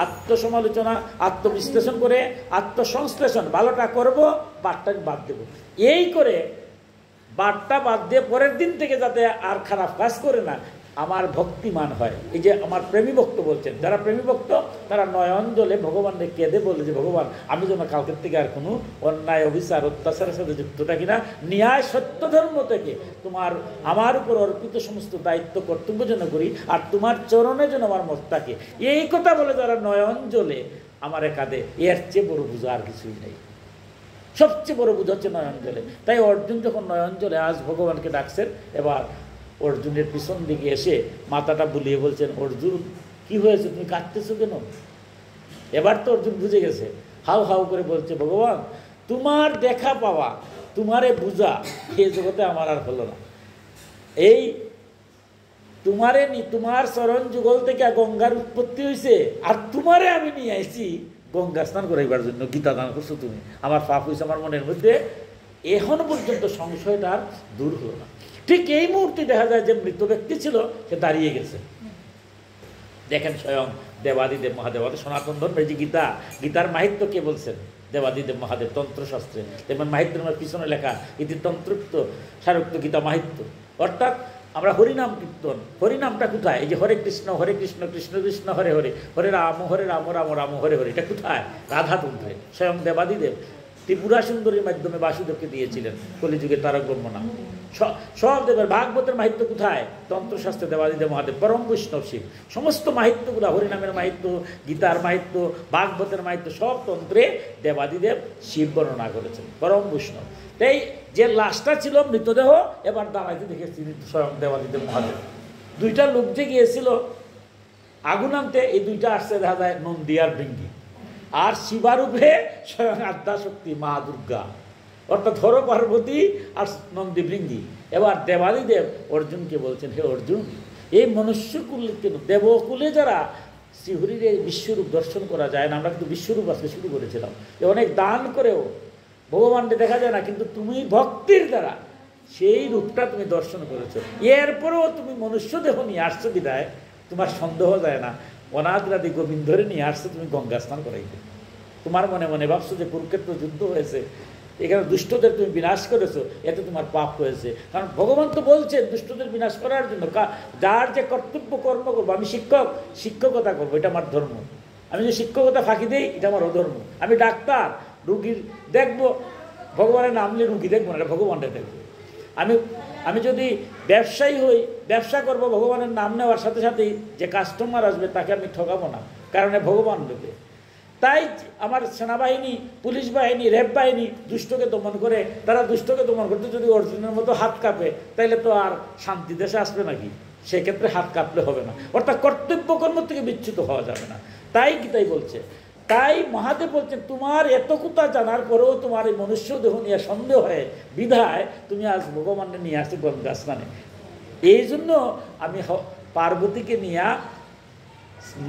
আত্মসমালোচনা, আত্মবিশ্লেষণ করে আত্মসংশ্লেষণ, ভালোটা করব, বাদটা বাদ দেব, এই করে বাদটা বাদ দিয়ে পরের দিন থেকে যাতে আর খারাপ কাজ করে না, আমার ভক্তিমান হয়। এই যে আমার প্রেমী ভক্ত বলছেন, যারা প্রেমী ভক্ত তারা নয়ন জলে ভগবানকে কেঁদে বলে যে ভগবান আমি যেন কালকের থেকে আর কোনো অন্যায় অবিচার অত্যাচারের সাথে যুক্ত থাকি না, ন্যায় সত্য ধর্ম থেকে তোমার আমার উপর অর্পিত সমস্ত দায়িত্ব কর্তব্য যেন করি, আর তোমার চরণে যেন আমার মত থাকে। এই কথা বলে যারা নয়ন জলে আমার কাঁদে, এর চেয়ে বড় বোঝা আর কিছুই নেই। সবচেয়ে বড় বোঝা হচ্ছে নয়ন জলে। তাই অর্জুন যখন নয়ন জলে আজ ভগবানকে ডাকছেন, এবার অর্জুনের পিছন দিকে এসে মাথাটা বুলিয়ে বলছেন, অর্জুন কি হয়েছে, তুমি কাঁদতেছো কেন? এবার তো অর্জুন বুঝে গেছে, হাউ হাউ করে বলছে, ভগবান তোমার দেখা পাওয়া, তোমারে বুঝা এই জগতে আমার আর হলো না। এই তোমারে তোমার চরণ যুগল থেকে গঙ্গার উৎপত্তি হয়েছে, আর তোমারে আমি নিয়ে আইছি গঙ্গা স্নান করাইবার জন্য। গীতা দান করছো তুমি, আমার পাপ হয়েছে আমার মনের মধ্যে, এখন পর্যন্ত সংশয়টা আর দূর হলো না। ঠিক এই মুহূর্তে দেখা যায় যে মৃত ব্যক্তি ছিল সে দাঁড়িয়ে গেছে। দেখেন স্বয়ং দেবাদিদেব মহাদেব, সনাতন ধর্মের যে গীতা, গীতার মাহিত্য কে বলছেন? দেবাদিদেব মহাদেব তন্ত্রশাস্ত্রে। যেমন মাহিত্যের পিছনে লেখা ইতি তন্ত্রোক্ত সারোক্ত গীতা মাহিত্য। অর্থাৎ আমরা হরিনাম কীর্তন, হরিনামটা কোথায়? এই যে হরে কৃষ্ণ কৃষ্ণ কৃষ্ণ হরে হরে, হরে রাম রাম রাম হরে হরে, এটা কোথায়? রাধাতন্ত্রে। স্বয়ং দেবাদিদেব ত্রিপুরা সুন্দরীর মাধ্যমে বাসুদেবকে দিয়েছিলেন কলিযুগে তারক ব্রহ্ম নাম। সব দেবের ভাগবতের মাহিত্য কোথায়? তন্ত্রশাস্ত্রে দেবাদিদেব মহাদেব পরম বৈষ্ণব শিব। সমস্ত মাহিত্যগুলো, হরিনামের মাহিত্য, গীতার মাহিত্য, ভাগবতের মাহিত্য, সব তন্ত্রে দেবাদিদেব শিব বর্ণনা করেছেন, পরম বৈষ্ণব। তাই যে লাশটা ছিল মৃতদেহ, এবার দাঁড়াইতে দেখেছি স্বয়ং দেবাদিদেব মহাদেব। দুইটা লোক যে গিয়েছিল আগুন আনতে, এই দুইটা আসছে দেখা যায় নন্দী আর ভৃঙ্গি, আর শিবারূপে স্বয়ং আদ্যাশক্তি মা দুর্গা, অর্থাৎ হর পার্বতী আর নন্দী ভৃঙ্গি। এবার দেবাদিদেব অর্জুনকে বলছেন, হে অর্জুন, এই মনুষ্যকুলে কেন, দেবকুলে যারা শ্রীহরির এই বিশ্বরূপ দর্শন করা যায় না, আমরা কিন্তু বিশ্বরূপ আজকে শুরু করেছিলাম, যে অনেক দান করেও ভগবানকে দেখা যায় না, কিন্তু তুমি ভক্তির দ্বারা সেই রূপটা তুমি দর্শন করেছো। এরপরেও তুমি মনুষ্য দেহ নিয়ে আসছো বিদায় তোমার সন্দেহ যায় না অনাথরাদি গোবিন্দ ধরে নিয়ে আসছো তুমি গঙ্গা স্নান করাইতে। তোমার মনে মনে ভাবছো যে কুরুক্ষেত্র যুদ্ধ হয়েছে, এখানে দুষ্টদের তুমি বিনাশ করেছো, এতে তোমার পাপ হয়েছে। কারণ ভগবান তো বলছেন দুষ্টদের বিনাশ করার জন্য যার যে কর্তব্য কর্ম করবো। আমি শিক্ষকতা করবো, এটা আমার ধর্ম। আমি যে শিক্ষকতা ফাঁকি দিই, এটা আমার অধর্ম। আমি ডাক্তার, রুগীর দেখবো, ভগবানের নাম নিয়ে রুগী দেখবো না, এটা ভগবানটা দেখবো। আমি যদি ব্যবসায়ী হই, ব্যবসা করব, ভগবানের নাম নেওয়ার সাথে সাথেই যে কাস্টমার আসবে তাকে আমি ঠকাবো না, কারণ ভগবান দেবে। তাই আমার সেনাবাহিনী, পুলিশ বাহিনী, র্যাব বাহিনী দুষ্টকে দমন করে, তারা দুষ্টকে দমন করতে যদি অর্জুনের মতো হাত কাঁপে, তাইলে তো আর শান্তি দেশে আসবে নাকি? সেক্ষেত্রে হাত কাঁপলে হবে না, অর্থাৎ কর্তব্য কর্ম থেকে বিচ্যুত হওয়া যাবে না। তাই গীতাই বলছে, তাই মহাদেব বলছেন, তোমার এত কথা জানার পরেও তোমার এই মনুষ্য দেহ নিয়ে সন্দেহ হয় বিধায় তুমি আজ ভগবানকে নিয়ে আসছো গঙ্গা স্নানে। এই জন্য আমি পার্বতীকে নিয়ে,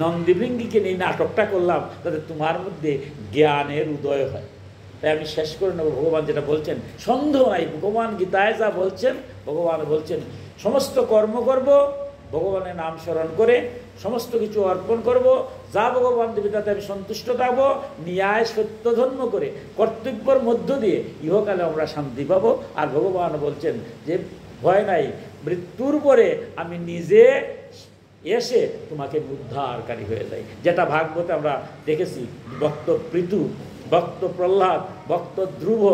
নন্দীভৃঙ্গিকে নিয়ে নাটকটা করলাম, যাতে তোমার মধ্যে জ্ঞানের উদয় হয়। তাই আমি শেষ করে নেব, ভগবান যেটা বলছেন সন্দেহ নাই। ভগবান গীতায় যা বলছেন, ভগবান বলছেন সমস্ত কর্ম করব ভগবানের নাম স্মরণ করে, সমস্ত কিছু অর্পণ করব, যা ভগবান দেবে তাতে আমি সন্তুষ্ট থাকবো, ন্যায় সত্য ধর্ম করে কর্তব্যের মধ্য দিয়ে ইহকালে আমরা শান্তি পাবো। আর ভগবান বলছেন যে ভয় নাই, মৃত্যুর পরে আমি নিজে এসে তোমাকে উদ্ধারকারী হয়ে যাই। যেটা ভাগবতে আমরা দেখেছি, ভক্ত পৃথু, ভক্ত প্রহ্লাদ, ভক্ত ধ্রুব,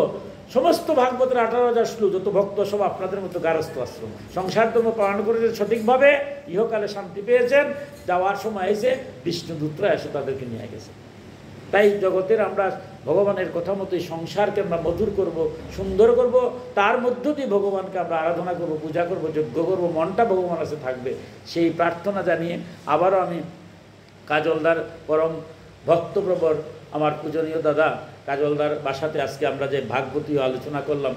সমস্ত ভাগবতের 18,000 শ্লোক, যত ভক্ত সব আপনাদের মতো গারস্থ আশ্রম সংসার ধর্ম পালন করেছেন সঠিকভাবে, ইহকালে শান্তি পেয়েছেন। যাওয়ার সময় এসে বিষ্ণুদূতরা এসে তাদেরকে নিয়ে গেছে। তাই জগতের আমরা ভগবানের কথা মতোই সংসারকে আমরা মধুর করব, সুন্দর করব, তার মধ্য দিয়ে ভগবানকে আমরা আরাধনা করব, পূজা করব, যজ্ঞ করব, মনটা ভগবান কাছে থাকবে, সেই প্রার্থনা জানিয়ে আবারও আমি কাজলদার পরম ভক্তপ্রবর আমার পূজনীয় দাদা কাজলদার বাসাতে আজকে আমরা যে ভাগবতী আলোচনা করলাম,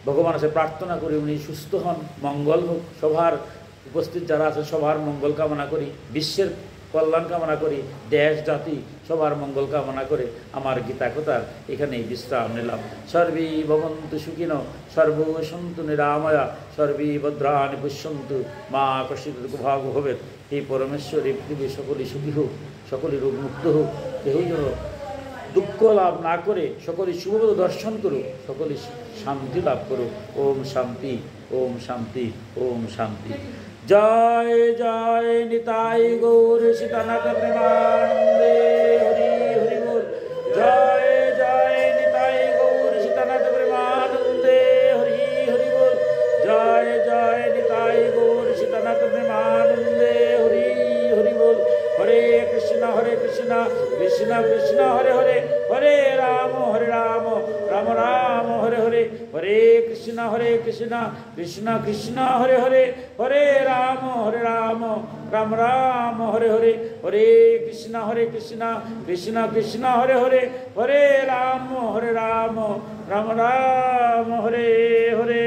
ভগবান কাছে প্রার্থনা করি উনি সুস্থ হন, মঙ্গল হোক, সবার উপস্থিত যারা আছে সবার মঙ্গল কামনা করি, বিশ্বের কল্যাণ কামনা করি, দেশ জাতি সবার মঙ্গল কামনা করে আমার গীতা কথার এখানেই বিশ্রাম নিলাম। সর্বী ভবন্তু সুখিন, সর্ব সন্তু নিরাময়া, সর্বী ভদ্রাণি পশ্যন্তু, মা কশিত ভাগ হবে। হে পরমেশ্বরী, পৃথিবী সকলেই সুখী হোক, সকলেই রোগ মুক্ত হোক, কেউই যেন দুঃখ লাভ না করে সকলেই শুভবোধ দর্শন করুক, সকলেই শান্তি লাভ করুক। ওম শান্তি, ওম শান্তি, ওম শান্তি। জয় জয় নিতাই গৌর সীতানাথ প্রেমানন্দে, হরি হরি বল। জয় জয় নিতাই গৌর সীতানাথ প্রেমানন্দে, হরি হরি বল। জয় জয় নিতাই গৌর সীতানাথ প্রেমানন্দে, হরি হরি বল। হরে কৃষ্ণ কৃষ্ণ কৃষ্ণ হরে হরে, হরে রাম রাম রাম হরে হরে, হরে কৃষ্ণ কৃষ্ণ কৃষ্ণ হরে হরে, হরে রাম রাম রাম হরে হরে, হরে কৃষ্ণ কৃষ্ণ কৃষ্ণ হরে হরে, হরে রাম রাম রাম হরে হরে।